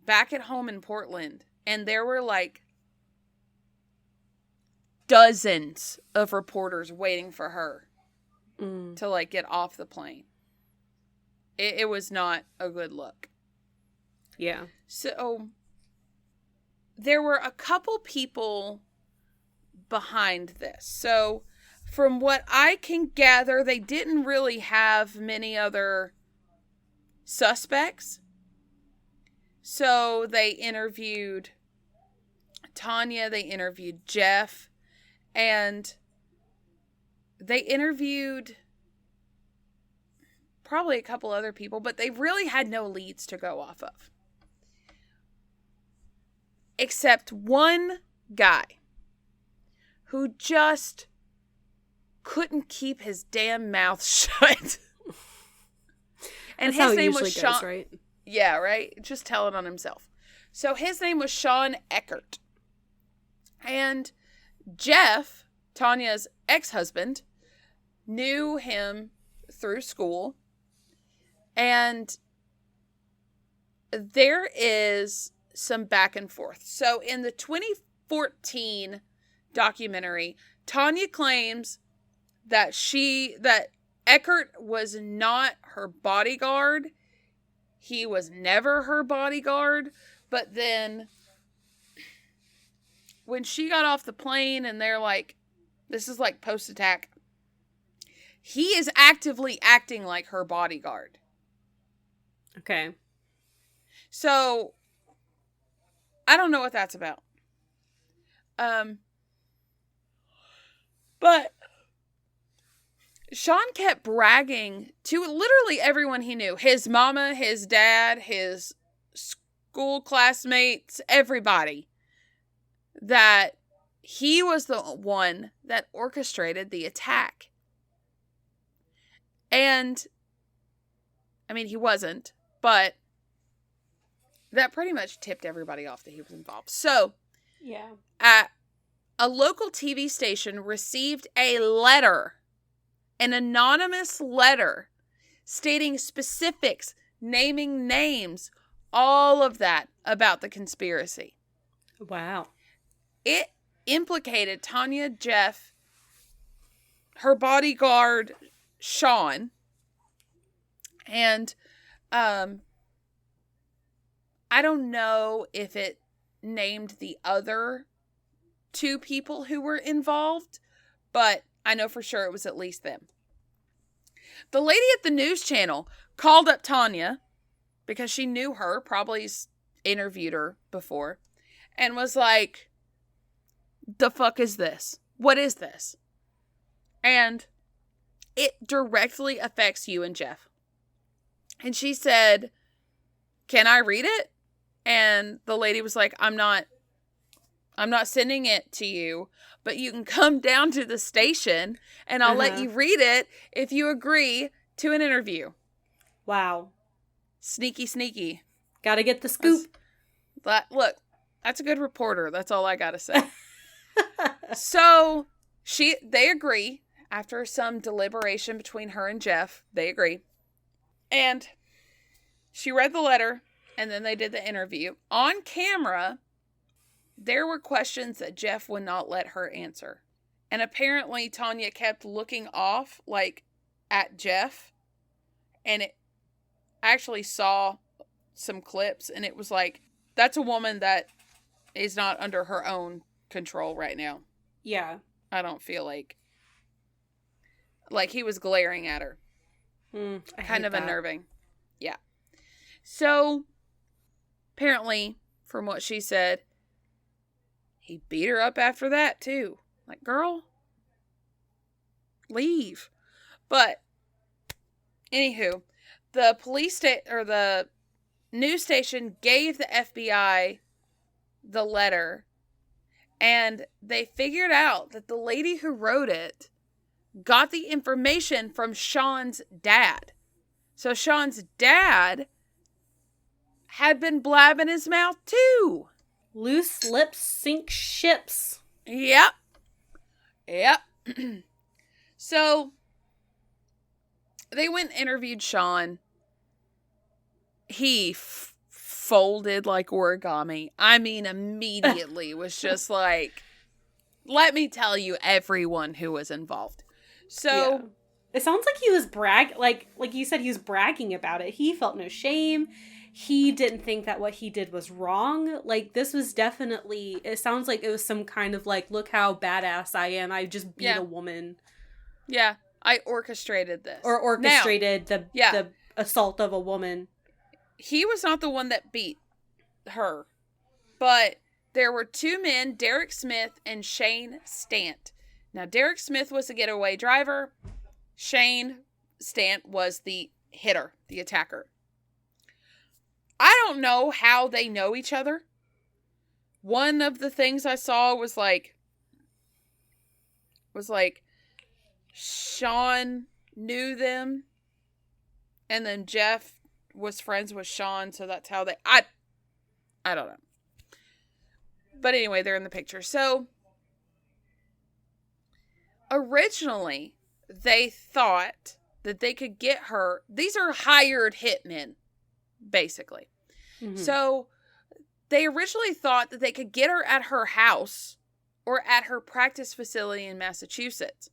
back at home in Portland, and there were like dozens of reporters waiting for her to like get off the plane. It was not a good look. Yeah. So there were a couple people behind this. So from what I can gather, they didn't really have many other suspects. So they interviewed Tanya, they interviewed Jeff, and they interviewed probably a couple other people, but they really had no leads to go off of. Except one guy who just couldn't keep his damn mouth shut. And his name was Sean. Right? Yeah, right? Just telling on himself. So his name was Sean Eckert. And Jeff Tanya's ex-husband, knew him through school. And there is some back and forth. So in the 2014 documentary, Tanya claims that Eckert was not her bodyguard. He was never her bodyguard. But then when she got off the plane and they're like, this is like post-attack, he is actively acting like her bodyguard. Okay. So, I don't know what that's about. But Sean kept bragging to literally everyone he knew. His mama, his dad, his school classmates, everybody. That he was the one that orchestrated the attack. And, I mean, he wasn't, but that pretty much tipped everybody off that he was involved. So, yeah, a local TV station received a letter, an anonymous letter, stating specifics, naming names, all of that about the conspiracy. Wow. It implicated Tanya, Jeff, her bodyguard, Sean, and I don't know if it named the other two people who were involved, but I know for sure it was at least them. The lady at the news channel called up Tanya because she knew her, probably interviewed her before, and was like, the fuck is this? What is this? And it directly affects you and Jeff. And she said, can I read it? And the lady was like, I'm not sending it to you, but you can come down to the station and I'll let you read it if you agree to an interview. Wow. Sneaky, sneaky. Gotta get the scoop. Look, that's a good reporter. That's all I gotta say. So they agree. After some deliberation between her and Jeff, they agree. And she read the letter, and then they did the interview. On camera, there were questions that Jeff would not let her answer. And apparently, Tanya kept looking off, like, at Jeff. And I actually saw some clips, and it was like, that's a woman that is not under her own control right now. Yeah. I don't feel like he was glaring at her. Kind of unnerving. Yeah. So, apparently, from what she said, he beat her up after that, too. Like, girl, leave. But, anywho, the the news station gave the FBI the letter, and they figured out that the lady who wrote it got the information from Sean's dad. So Sean's dad had been blabbing his mouth too. Loose lips sink ships. Yep. So they went and interviewed Sean. He folded like origami. I mean, immediately was just like, let me tell you everyone who was involved. So yeah. It sounds like he was like you said, he was bragging about it. He felt no shame. He didn't think that what he did was wrong. Like, this was definitely, it sounds like it was some kind of like, look how badass I am. I just beat a woman. Yeah. I orchestrated this. Or orchestrated the assault of a woman. He was not the one that beat her. But there were two men, Derek Smith and Shane Stant. Now, Derek Smith was the getaway driver. Shane Stant was the hitter, the attacker. I don't know how they know each other. One of the things I saw was like Sean knew them, and then Jeff was friends with Sean, so that's how I don't know. But anyway, they're in the picture. So originally, they thought that they could get her. These are hired hitmen, basically. Mm-hmm. So they originally thought that they could get her at her house or at her practice facility in Massachusetts.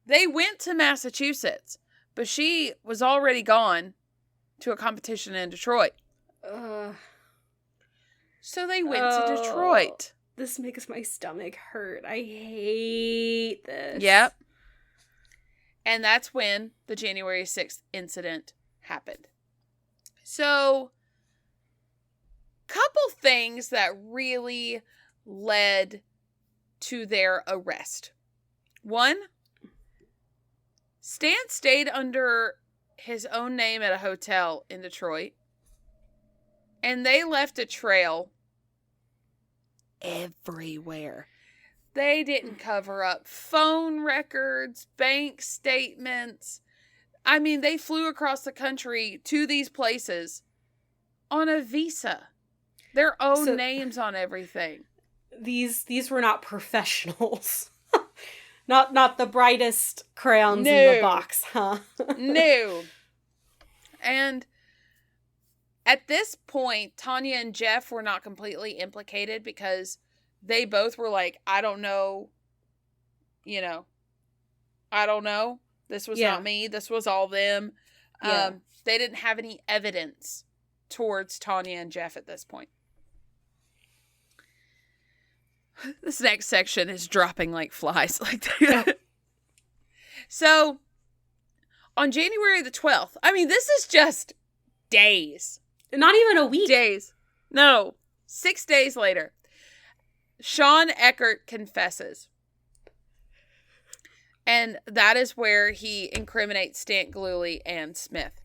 They went to Massachusetts, but she was already gone to a competition in Detroit. So they went to Detroit. This makes my stomach hurt. I hate this. Yep. And that's when the January 6th incident happened. So, couple things that really led to their arrest. One, Stan stayed under his own name at a hotel in Detroit, and they left a trail everywhere. They didn't cover up phone records, bank statements. I mean, they flew across the country to these places on a visa. Their own names on everything. These were not professionals. not the brightest crayons in the box, huh? No. And at this point, Tanya and Jeff were not completely implicated because they both were like, I don't know. I don't know. This was not me. This was all them. Yeah. They didn't have any evidence towards Tanya and Jeff at this point. This next section is dropping like flies. So, on January the 12th, I mean, this is just days. Not even a week. Days. No. 6 days later, Sean Eckert confesses. And that is where he incriminates Stant Glooly and Smith.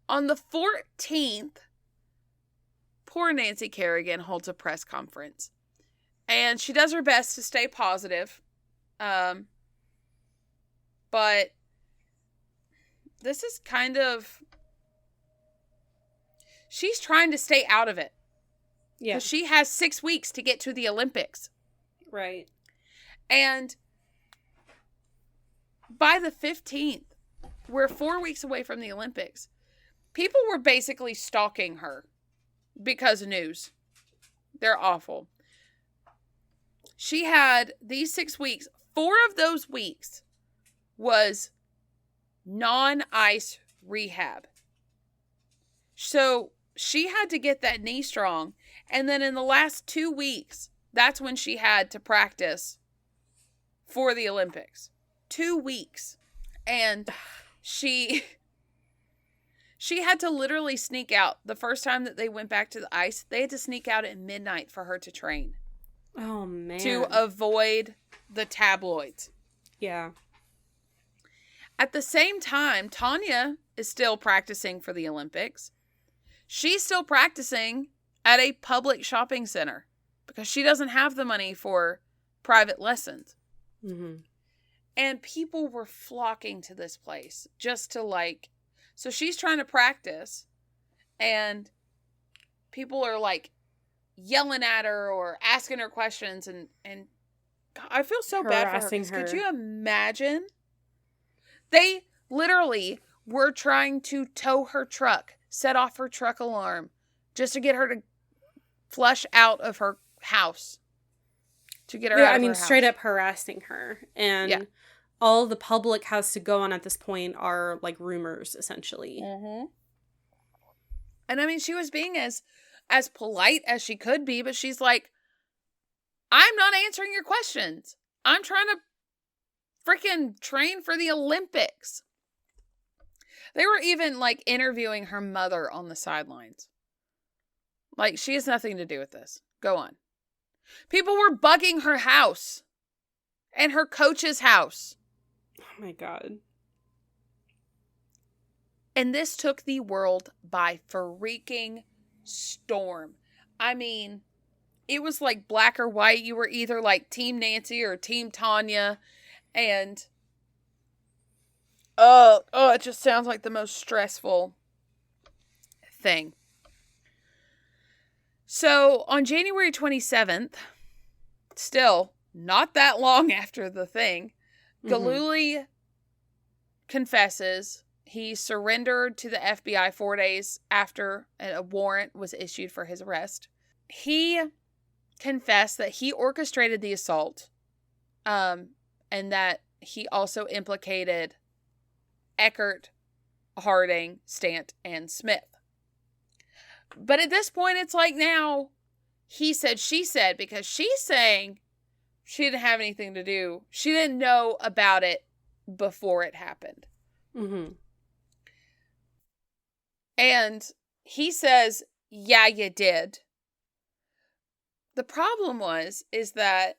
On the 14th, poor Nancy Kerrigan holds a press conference. And she does her best to stay positive. But this is kind of... She's trying to stay out of it. Yeah. Because she has 6 weeks to get to the Olympics. Right. And by the 15th, we're 4 weeks away from the Olympics. People were basically stalking her because of news. They're awful. She had these 6 weeks. 4 of those weeks was non-ice rehab. So she had to get that knee strong. And then in the last 2 weeks, that's when she had to practice for the Olympics. 2 weeks. And she had to literally sneak out. The first time that they went back to the ice, they had to sneak out at midnight for her to train. Oh, man. To avoid the tabloids. Yeah. At the same time, Tanya is still practicing for the Olympics. She's still practicing at a public shopping center because she doesn't have the money for private lessons. Mm-hmm. And people were flocking to this place just to so she's trying to practice and people are yelling at her or asking her questions and I feel so bad for her. Could you imagine? They literally were trying to tow her truck, set off her truck alarm just to get her to flush out of her house. To get her out of her house. Straight up harassing her. And all the public has to go on at this point are rumors, essentially. Mm-hmm. And I mean, she was being as polite as she could be, but she's like, I'm not answering your questions. I'm trying to freaking train for the Olympics. They were even interviewing her mother on the sidelines. She has nothing to do with this. Go on. People were bugging her house and her coach's house. Oh my God. And this took the world by freaking storm. I mean, it was black or white. You were either Team Nancy or Team Tanya. And it just sounds like the most stressful thing. So on January 27th, still not that long after the thing, Gillooly confesses he surrendered to the FBI 4 days after a warrant was issued for his arrest. He confessed that he orchestrated the assault, and that he also implicated Eckert, Harding, Stant, and Smith. But at this point, it's like now, he said, she said, because she's saying she didn't have anything to do. She didn't know about it before it happened. And he says, yeah, you did. The problem is that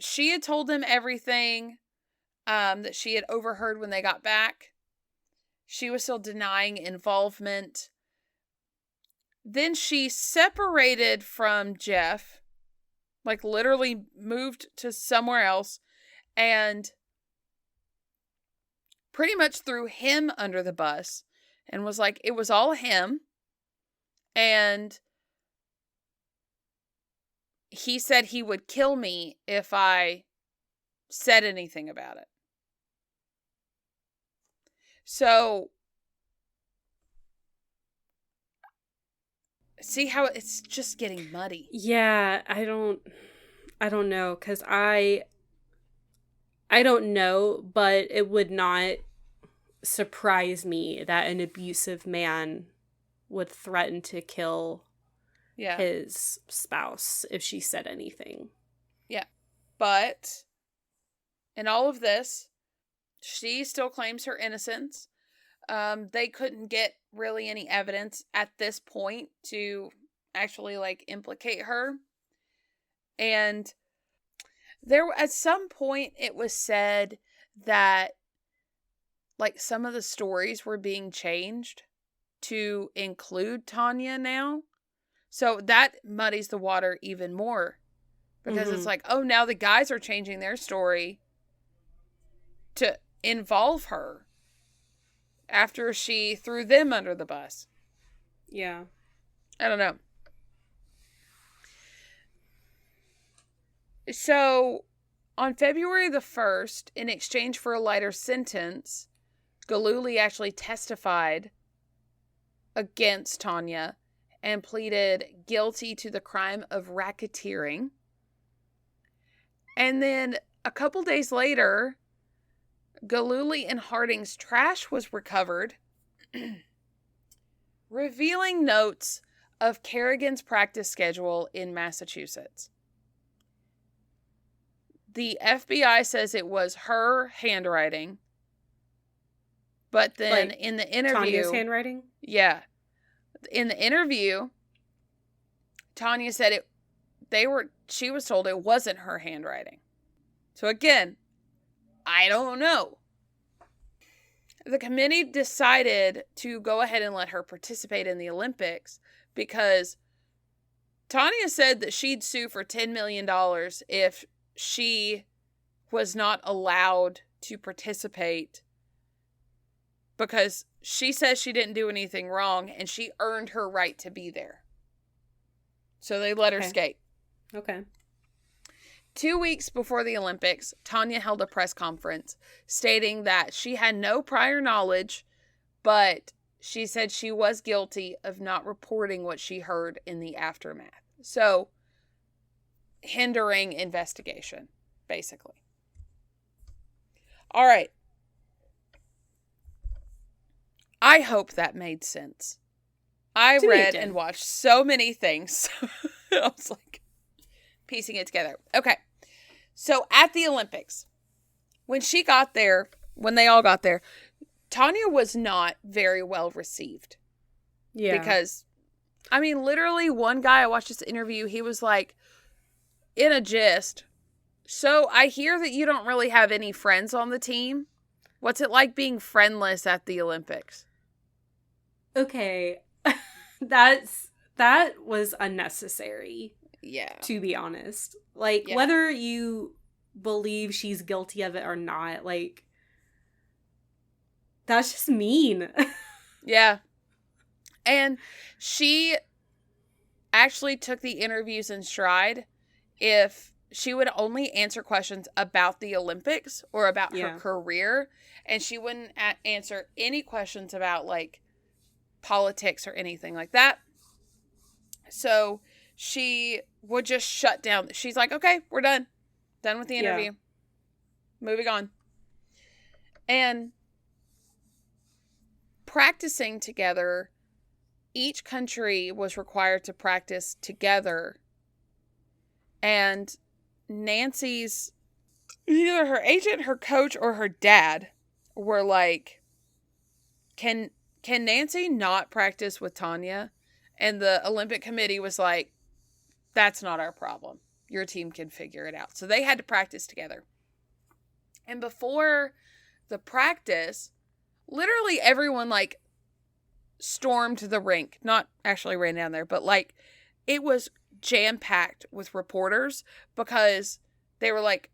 she had told him everything that she had overheard when they got back. She was still denying involvement. Then she separated from Jeff, like literally moved to somewhere else, and pretty much threw him under the bus and was like, it was all him. And he said he would kill me if I said anything about it. So, see how it's just getting muddy. Yeah, I don't know, because I don't know, but it would not surprise me that an abusive man would threaten to kill his spouse if she said anything. Yeah. But in all of this, she still claims her innocence. They couldn't get really any evidence at this point to actually like implicate her. And there, at some point, it was said that like some of the stories were being changed to include Tanya now. So that muddies the water even more, because it's like, oh, now the guys are changing their story to involve her after she threw them under the bus. Yeah. I don't know. So, on February the 1st, in exchange for a lighter sentence, Gillooly actually testified against Tanya and pleaded guilty to the crime of racketeering. And then a couple days later, Gillooly and Harding's trash was recovered, revealing notes of Kerrigan's practice schedule in Massachusetts. The FBI says it was her handwriting, but then like in the interview... Tanya's handwriting? Yeah. In the interview, Tanya said she was told it wasn't her handwriting. So again, I don't know. The committee decided to go ahead and let her participate in the Olympics because Tanya said that she'd sue for $10 million if she was not allowed to participate, because she says she didn't do anything wrong and she earned her right to be there. So they let her skate. Okay. 2 weeks before the Olympics, Tanya held a press conference stating that she had no prior knowledge, but she said she was guilty of not reporting what she heard in the aftermath. So, hindering investigation, basically. All right. I hope that made sense. I read and watched so many things. I was like piecing it together. Okay. So at the Olympics, when they all got there, Tanya was not very well received. Yeah. Because, I mean, literally one guy, I watched this interview, he was like, in a gist, so I hear that you don't really have any friends on the team. What's it like being friendless at the Olympics? Okay. That was unnecessary. Yeah. To be honest. Like, whether you believe she's guilty of it or not, like, that's just mean. Yeah. And she actually took the interviews in stride. If she would only answer questions about the Olympics or about her career. And she wouldn't answer any questions about, like, politics or anything like that. So she would just shut down. She's like, okay, we're done. Done with the interview. Moving on. And practicing together, each country was required to practice together. And Nancy's, either her agent, her coach, or her dad were like, can Nancy not practice with Tanya? And the Olympic Committee was like, that's not our problem. Your team can figure it out. So they had to practice together. And before the practice, literally everyone, like, stormed the rink. Not actually ran down there, but, like, it was jam-packed with reporters because they were like,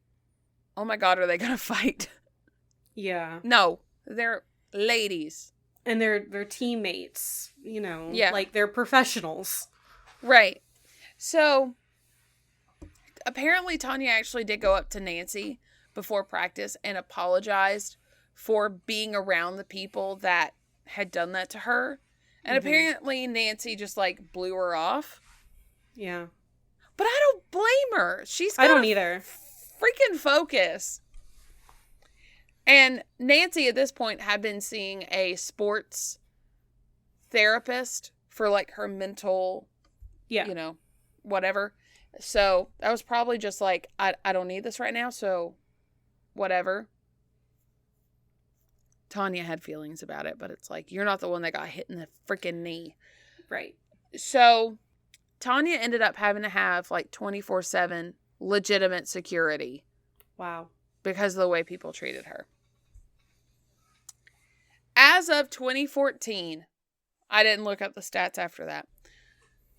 oh my God, are they going to fight? Yeah. No, they're ladies. And they're teammates, like they're professionals. Right. So apparently Tanya actually did go up to Nancy before practice and apologized for being around the people that had done that to her. And apparently Nancy just, like, blew her off. Yeah. But I don't blame her. I don't either. Freaking focus. And Nancy at this point had been seeing a sports therapist for, like, her mental, whatever. So that was probably just like, I don't need this right now, so whatever. Tanya had feelings about it, but it's like, you're not the one that got hit in the freaking knee. Right. So Tanya ended up having to have, like, 24/7 legitimate security. Wow. Because of the way people treated her. As of 2014, I didn't look up the stats after that.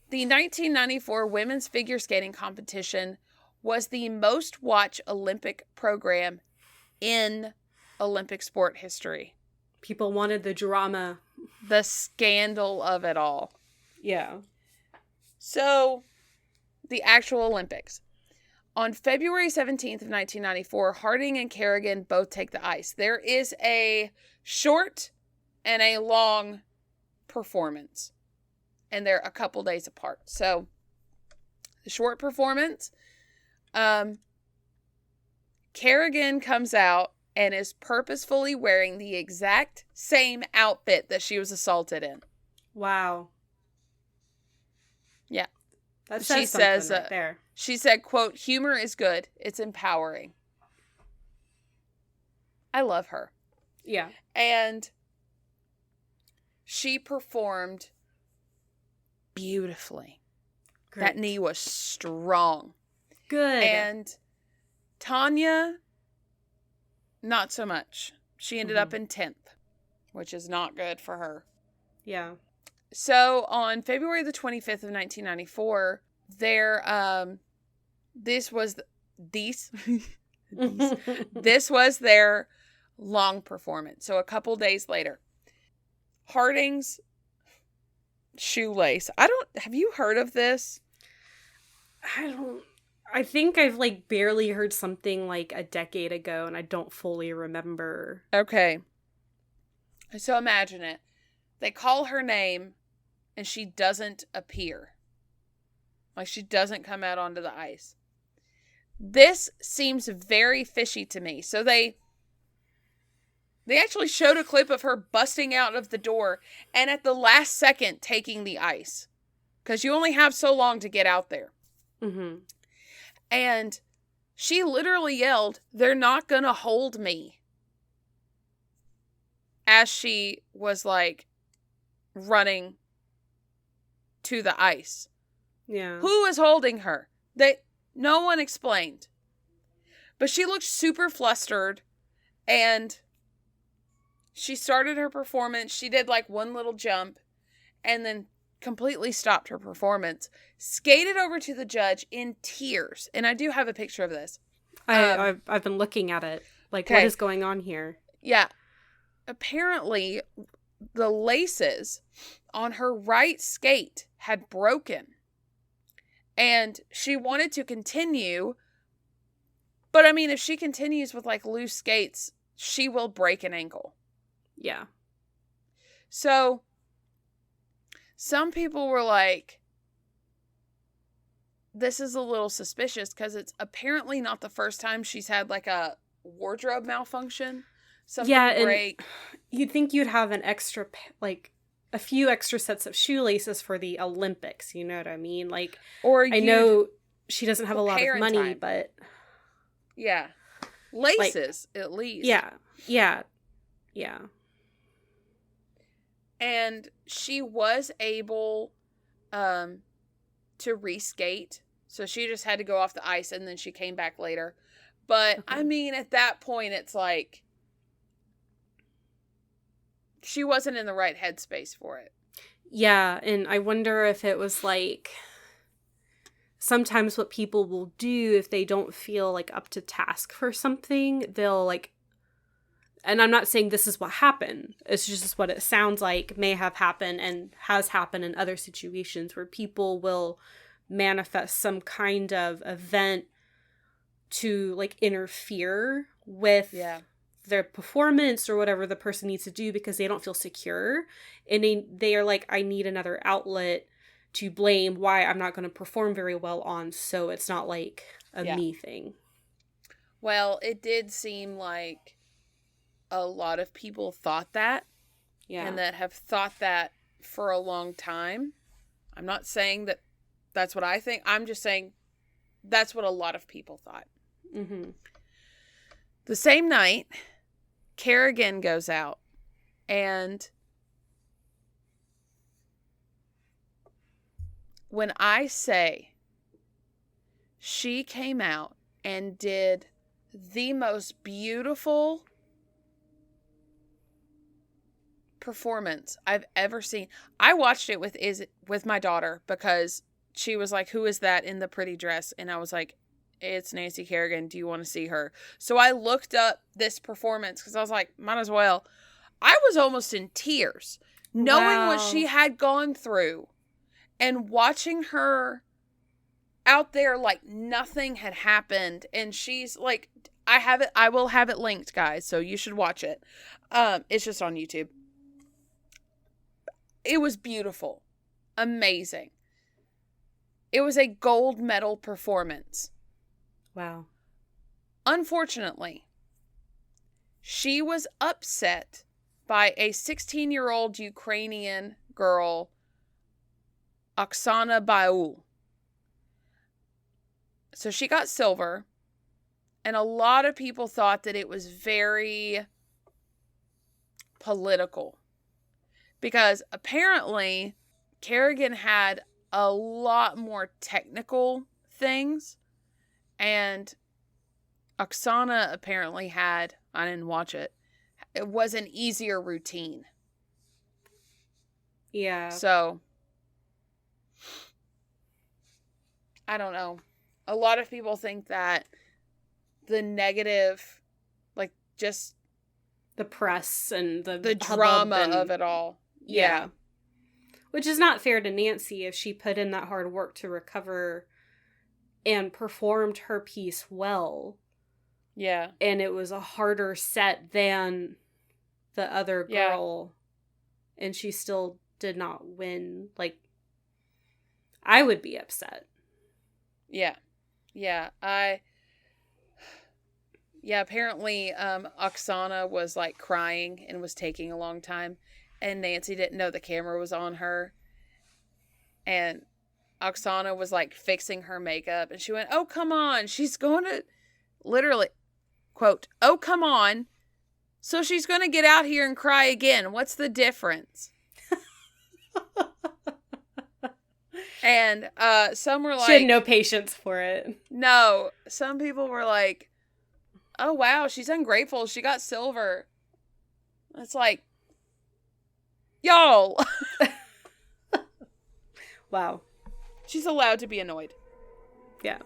The 1994 women's figure skating competition was the most watched Olympic program in Olympic sport history. People wanted the drama. The scandal of it all. Yeah. So, the actual Olympics. On February 17th of 1994, Harding and Kerrigan both take the ice. There is a short and a long performance. And they're a couple days apart. So, the short performance, Kerrigan comes out and is purposefully wearing the exact same outfit that she was assaulted in. Wow. Yeah. That says something right there. She said, quote, humor is good. It's empowering. I love her. Yeah. And she performed beautifully. Great. That knee was strong. Good. And Tanya, not so much. She ended up in 10th, which is not good for her. Yeah. So on February the 25th of 1994, this was their long performance. So a couple days later, Harding's shoelace. Have you heard of this? I think I've, like, barely heard something, like, a decade ago, and I don't fully remember. Okay. So imagine it. They call her name, and she doesn't appear. Like, she doesn't come out onto the ice. This seems very fishy to me. So they actually showed a clip of her busting out of the door and at the last second taking the ice. Because you only have so long to get out there. Mm-hmm. And she literally yelled, "They're not going to hold me." As she was, like, running to the ice. Yeah. Who was holding her? No one explained. But she looked super flustered. And she started her performance. She did, like, one little jump. And then completely stopped her performance. Skated over to the judge in tears. And I do have a picture of this. I've been looking at it. Like, okay. What is going on here? Yeah. Apparently, the laces on her right skate had broken. And she wanted to continue, But I mean, if she continues with like loose skates, she will break an ankle. Yeah. So some people were like, this is a little suspicious because it's apparently not the first time she's had like a wardrobe malfunction. Something break. You'd think you'd have an extra, like a few extra sets of shoelaces for the Olympics. You know what I mean? Like, or I know she doesn't have a lot of money, time. but yeah, laces like, at least. Yeah. And she was able to reskate. So she just had to go off the ice and then she came back later. But okay. I mean, at that point, it's like she wasn't in the right headspace for it. Yeah. And I wonder if it was like sometimes what people will do if they don't feel like up to task for something, they'll like, and I'm not saying this is what happened. It's just what it sounds like may have happened and has happened in other situations where people will manifest some kind of event to like interfere with their performance or whatever the person needs to do because they don't feel secure. And they are like, I need another outlet to blame why I'm not going to perform very well on. So it's not like a me thing. Well, it did seem like a lot of people thought that. Yeah. And that have thought that for a long time. I'm not saying that that's what I think. I'm just saying that's what a lot of people thought. Mm-hmm. The same night, Kerrigan goes out and when I say she came out and did the most beautiful performance I've ever seen. I watched it with my daughter because she was like, who is that in the pretty dress? And I was like, it's Nancy Kerrigan. Do you want to see her? So I looked up this performance because I was like, might as well. I was almost in tears knowing what she had gone through and watching her out there like nothing had happened. And she's like, I will have it linked, guys. So you should watch it. It's just on YouTube. It was beautiful. Amazing. It was a gold medal performance. Wow. Unfortunately, she was upset by a 16-year-old Ukrainian girl, Oksana Baul. So she got silver, and a lot of people thought that it was very political. Because apparently, Kerrigan had a lot more technical things. And Oksana apparently had, I didn't watch it, it was an easier routine. Yeah. So, I don't know. A lot of people think that the negative, like just the press and the drama of it all. Yeah. Which is not fair to Nancy if she put in that hard work to recover and performed her piece well. Yeah. And it was a harder set than the other girl. Yeah. And she still did not win. Like, I would be upset. Yeah. Yeah. Apparently, Oksana was like crying and was taking a long time. And Nancy didn't know the camera was on her. And Oksana was like fixing her makeup. And she went, oh, come on. She's going to literally, quote, oh, come on. So she's going to get out here and cry again. What's the difference? And some were like, she had no patience for it. No. Some people were like, oh, wow, she's ungrateful. She got silver. It's like, y'all. Wow. She's allowed to be annoyed. Yeah.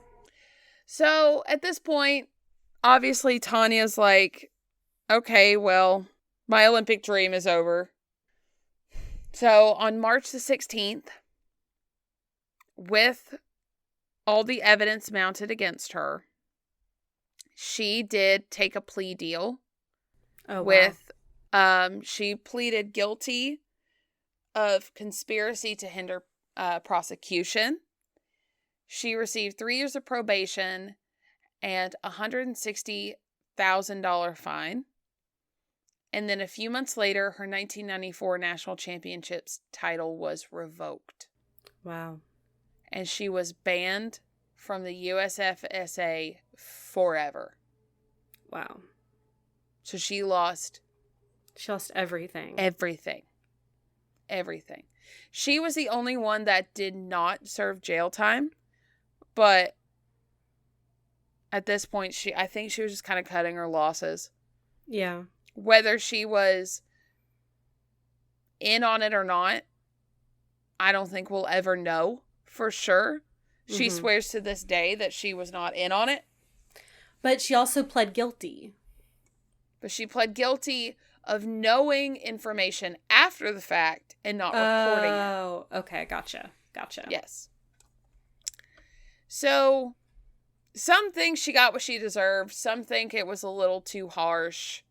So at this point, obviously Tanya's like, okay, well, my Olympic dream is over. So on March the 16th, with all the evidence mounted against her, she did take a plea deal wow. she pleaded guilty of conspiracy to hinder prosecution. She received 3 years of probation and a $160,000 fine. And then a few months later, her 1994 national championships title was revoked. Wow. And she was banned from the USFSA forever. Wow. So she lost everything. Everything. She was the only one that did not serve jail time. But at this point, I think she was just kind of cutting her losses. Yeah. Whether she was in on it or not, I don't think we'll ever know for sure. She swears to this day that she was not in on it. But she also pled guilty. But she pled guilty of knowing information after the fact and not reporting it. Oh, okay. Gotcha. Yes. So, some think she got what she deserved. Some think it was a little too harsh.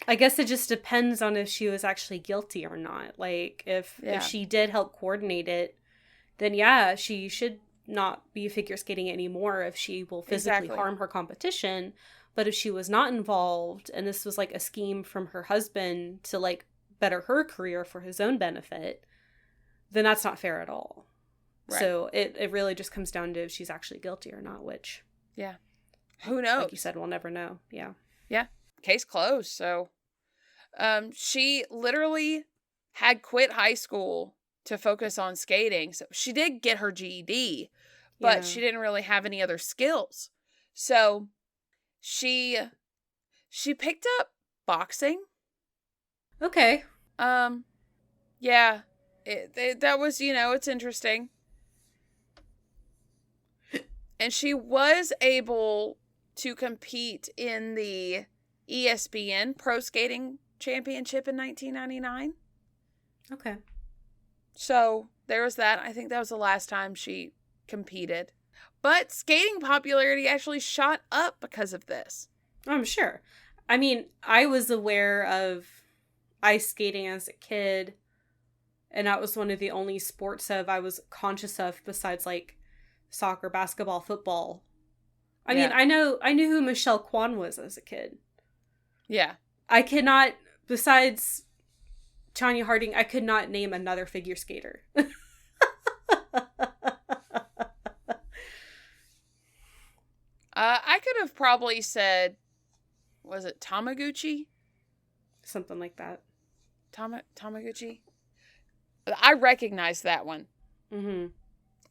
I guess it just depends on if she was actually guilty or not. Like, if she did help coordinate it, then yeah, she should not be figure skating anymore if she will physically harm her competition. But if she was not involved, and this was like a scheme from her husband to like better her career for his own benefit, then that's not fair at all. Right. So it really just comes down to if she's actually guilty or not, which... Yeah. Who knows? Like you said, we'll never know. Yeah. Yeah. Case closed, so... she literally had quit high school to focus on skating. So she did get her GED, but she didn't really have any other skills. So she picked up boxing. Okay. Yeah. That was, it's interesting. And she was able to compete in the ESPN Pro Skating Championship in 1999. Okay. So there was that. I think that was the last time she competed. But skating popularity actually shot up because of this. I'm sure. I mean, I was aware of ice skating as a kid, and that was one of the only sports I was conscious of besides like soccer, basketball, football. I mean, I knew who Michelle Kwan was as a kid. Yeah. I cannot, besides Tanya Harding, I could not name another figure skater. I could have probably said, was it Tamaguchi? Something like that. Tamaguchi? I recognize that one. Mm-hmm.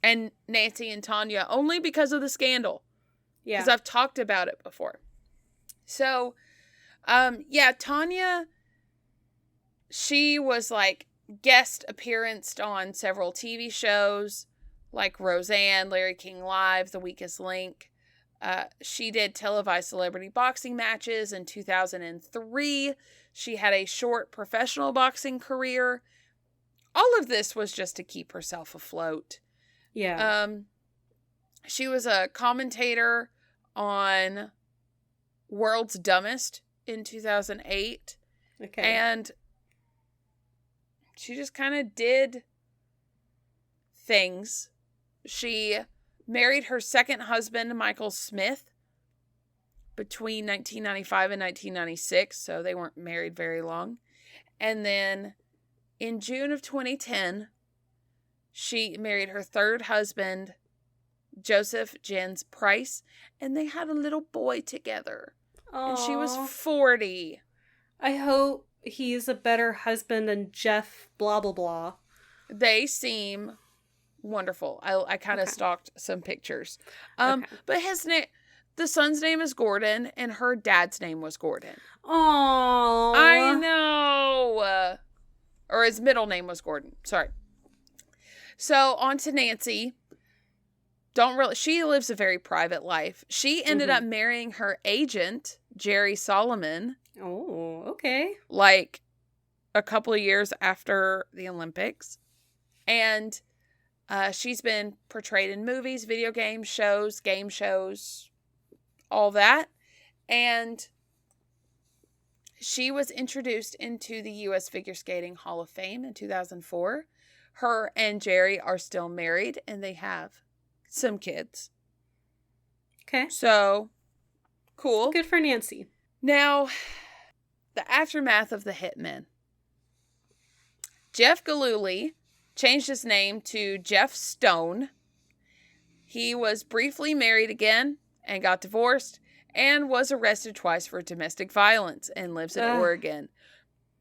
And Nancy and Tanya, only because of the scandal. Yeah. Because I've talked about it before. So, Tanya, she was like guest appearanced on several TV shows like Roseanne, Larry King Live, The Weakest Link. She did televised celebrity boxing matches in 2003. She had a short professional boxing career. All of this was just to keep herself afloat. Yeah. She was a commentator on World's Dumbest in 2008. Okay. And she just kind of did things. She married her second husband, Michael Smith, between 1995 and 1996, so they weren't married very long. And then in June of 2010, she married her third husband, Joseph Jens Price, and they had a little boy together. Aww. And she was 40. I hope he's a better husband than Jeff blah blah blah. They seem wonderful. I kind of stalked some pictures. But the son's name is Gordon, and her dad's name was Gordon. Oh, I know. Or his middle name was Gordon. Sorry. So on to Nancy. She lives a very private life. She ended up marrying her agent, Jerry Solomon. Oh, okay. Like a couple of years after the Olympics. And She's been portrayed in movies, video games, shows, game shows, all that. And she was introduced into the U.S. Figure Skating Hall of Fame in 2004. Her and Jerry are still married, and they have some kids. Okay. So, cool. Good for Nancy. Now, the aftermath of the hitmen. Jeff Gillooly changed his name to Jeff Stone. He was briefly married again and got divorced and was arrested twice for domestic violence and lives in Oregon.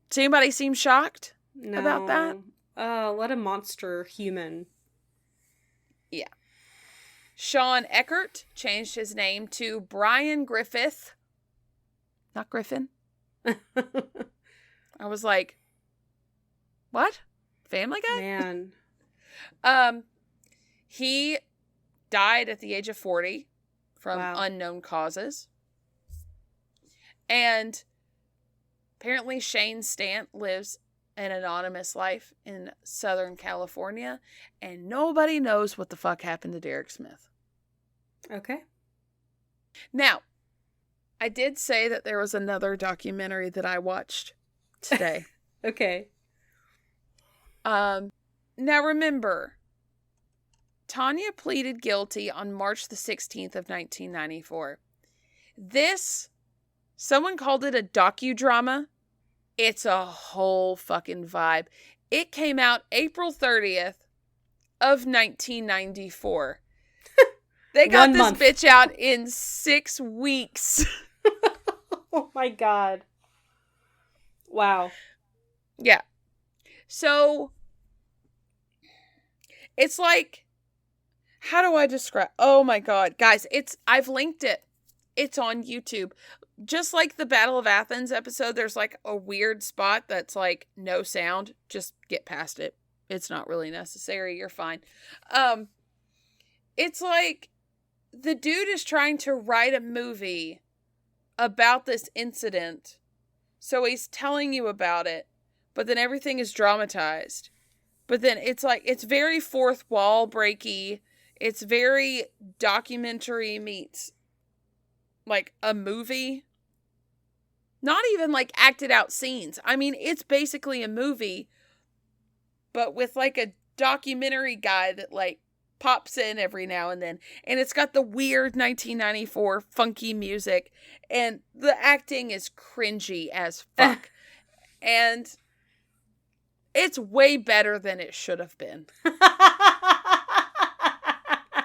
Does anybody seem shocked about that? Oh, what a monster human. Yeah. Sean Eckert changed his name to Brian Griffith. Not Griffin. I was like, what? Family Guy? Man. He died at the age of 40 from unknown causes. And apparently Shane Stant lives an anonymous life in Southern California, and nobody knows what the fuck happened to Derek Smith. Okay. Now, I did say that there was another documentary that I watched today. Okay. Now remember, Tanya pleaded guilty on March the 16th of 1994. Someone called it a docudrama. It's a whole fucking vibe. It came out April 30th of 1994. They got this bitch out in 6 weeks. Oh my God. Wow. Yeah. So, it's like, how do I describe? Oh my God. Guys, I've linked it. It's on YouTube. Just like the Battle of Athens episode, there's like a weird spot that's like no sound. Just get past it. It's not really necessary. You're fine. It's like the dude is trying to write a movie about this incident. So he's telling you about it, but then everything is dramatized. But then it's like, it's very fourth wall breaky. It's very documentary meets like a movie. Not even like acted out scenes. I mean, it's basically a movie, but with like a documentary guy that like pops in every now and then. And it's got the weird 1994 funky music. And the acting is cringy as fuck. And it's way better than it should have been.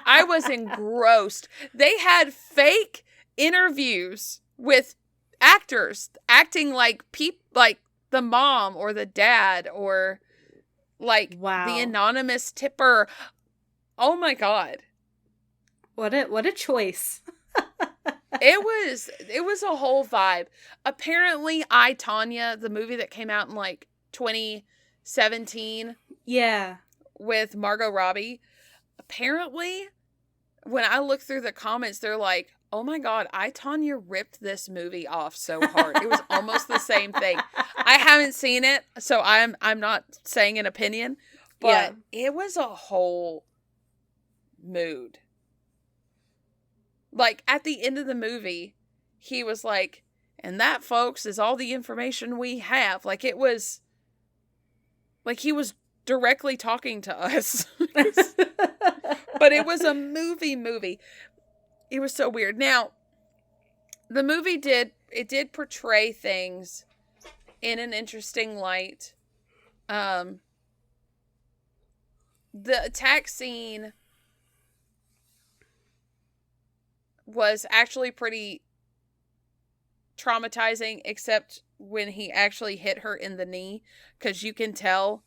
I was engrossed. They had fake interviews with actors acting like like the mom or the dad or like the anonymous tipper. Oh my God. What a choice. It was a whole vibe. Apparently, I, Tanya, the movie that came out in like 2017. Yeah. With Margot Robbie. Apparently, when I look through the comments, they're like, oh my God, I, Tanya, ripped this movie off so hard. It was almost the same thing. I haven't seen it, so I'm not saying an opinion, but it was a whole mood. Like, at the end of the movie, he was like, and that, folks, is all the information we have. Like, it was, like, he was directly talking to us. But it was a movie. It was so weird. Now, the movie did portray things in an interesting light. The attack scene was actually pretty traumatizing, except when he actually hit her in the knee, because you can tell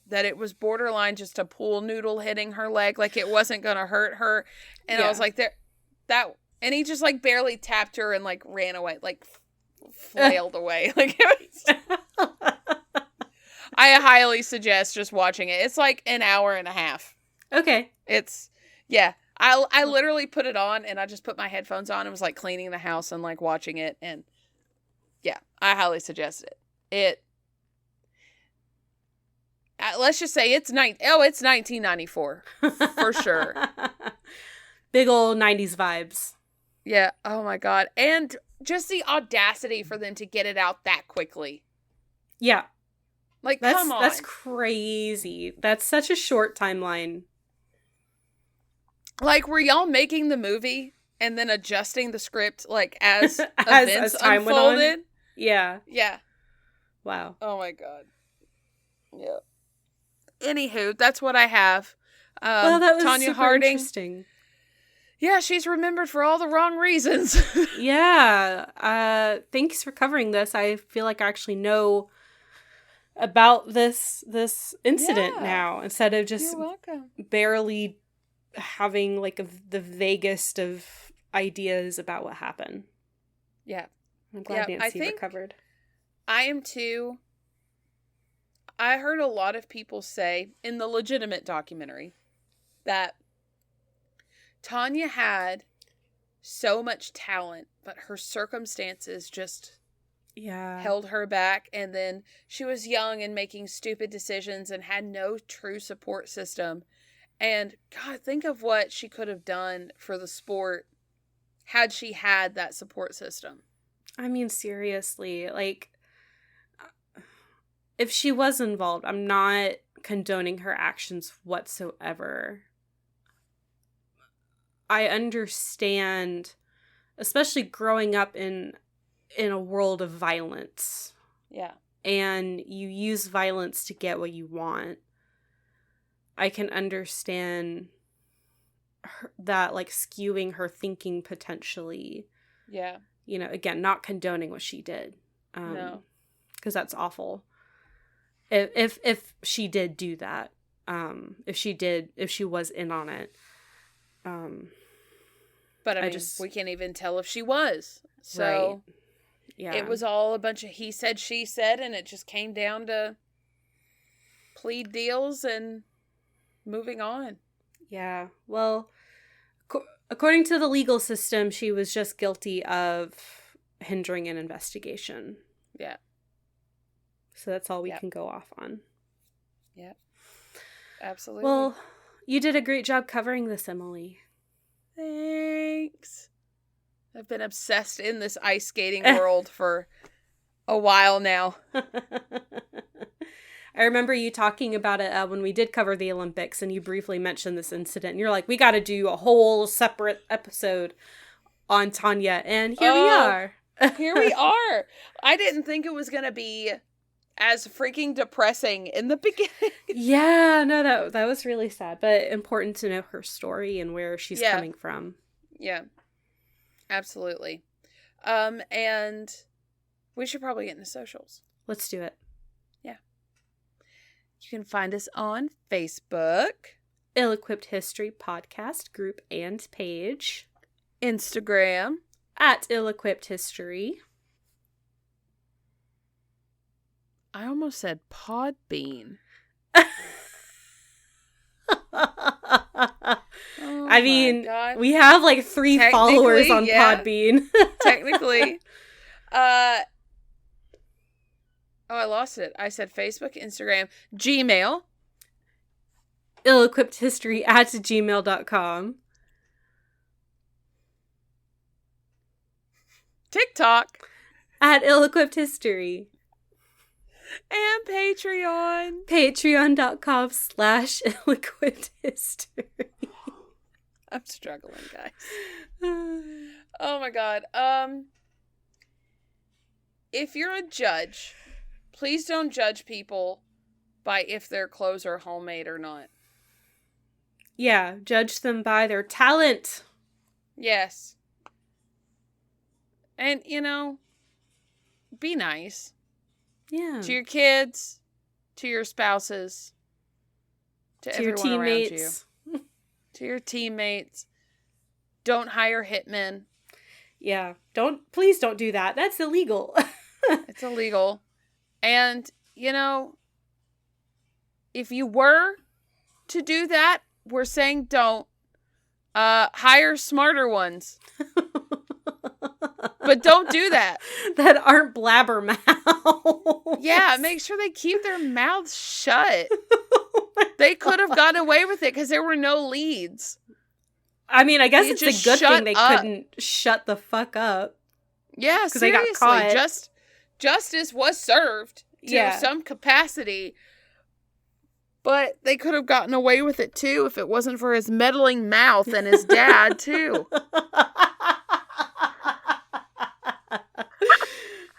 that it was borderline just a pool noodle hitting her leg, like it wasn't gonna hurt her. And I was like, and he just like barely tapped her and like ran away, like flailed away. Like it was, I highly suggest just watching it. It's like an hour and a half. Okay. I literally put it on and I just put my headphones on and was like cleaning the house and like watching it, and I highly suggest it. let's just say it's 1994 for sure. Big old 90s vibes. Yeah. Oh my God. And just the audacity for them to get it out that quickly. Yeah. Like, come on. That's crazy. That's such a short timeline. Like, were y'all making the movie and then adjusting the script, like, as events as time unfolded? went on? Yeah. Yeah. Wow. Oh my God. Yeah. Anywho, that's what I have. Well, that was Tanya super Harding. Interesting. Yeah, she's remembered for all the wrong reasons. Yeah. Thanks for covering this. I feel like I actually know about this incident now, instead of just You're welcome. barely having like the vaguest of ideas about what happened. Yeah. I'm glad Nancy recovered. I am too. I heard a lot of people say in the legitimate documentary that Tanya had so much talent, but her circumstances just held her back. And then she was young and making stupid decisions and had no true support system. And God, think of what she could have done for the sport had she had that support system. I mean, seriously, like, if she was involved, I'm not condoning her actions whatsoever. I understand, especially growing up in a world of violence. Yeah. And you use violence to get what you want. I can understand that, like, skewing her thinking potentially. Yeah. You know, again, not condoning what she did. No. Because that's awful. If she did do that. If she was in on it. But I mean, we can't even tell if she was. So, right. Yeah. It was all a bunch of he said, she said, and it just came down to plead deals and moving on. Yeah. Well, according to the legal system, she was just guilty of hindering an investigation. Yeah. So that's all we can go off on. Yeah. Absolutely. Well, you did a great job covering this, Emileigh. Thanks. I've been obsessed in this ice skating world for a while now. I remember you talking about it when we did cover the Olympics, and you briefly mentioned this incident. And you're like, we got to do a whole separate episode on Tanya. And here we are. Here we are. I didn't think it was going to be as freaking depressing in the beginning. Yeah, no, that was really sad, but important to know her story and where she's coming from. Yeah, absolutely. And we should probably get into socials. Let's do it. Yeah. You can find us on Facebook. Ill-Equipped History Podcast group and page. Instagram. At Ill-Equipped History. I almost said Podbean. I mean, we have like 3 followers on Podbean. Technically. I lost it. I said Facebook, Instagram, Gmail. Ill-equippedhistory@gmail.com. TikTok. At Ill-Equipped History. And Patreon. Patreon.com/ill-equippedhistory. I'm struggling, guys. Oh my God. If you're a judge, please don't judge people by if their clothes are homemade or not. Yeah, judge them by their talent. Yes. And, be nice. Yeah. To your kids, to your spouses, to your everyone teammates. around you. To your teammates. Don't hire hitmen. Yeah. Please don't do that. That's illegal. It's illegal. And, if you were to do that, we're saying don't. Hire smarter ones. But don't do that. That aren't blabbermouths. Yeah, make sure they keep their mouths shut. They could have gotten away with it because there were no leads. I mean, I guess You it's a just good shut thing they up. couldn't shut the fuck up. Yeah, They got seriously. caught. Justice was served to some capacity. But they could have gotten away with it, too, if it wasn't for his meddling mouth and his dad, too.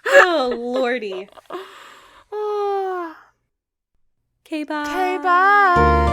Oh, Lordy. Okay, bye. Okay, bye.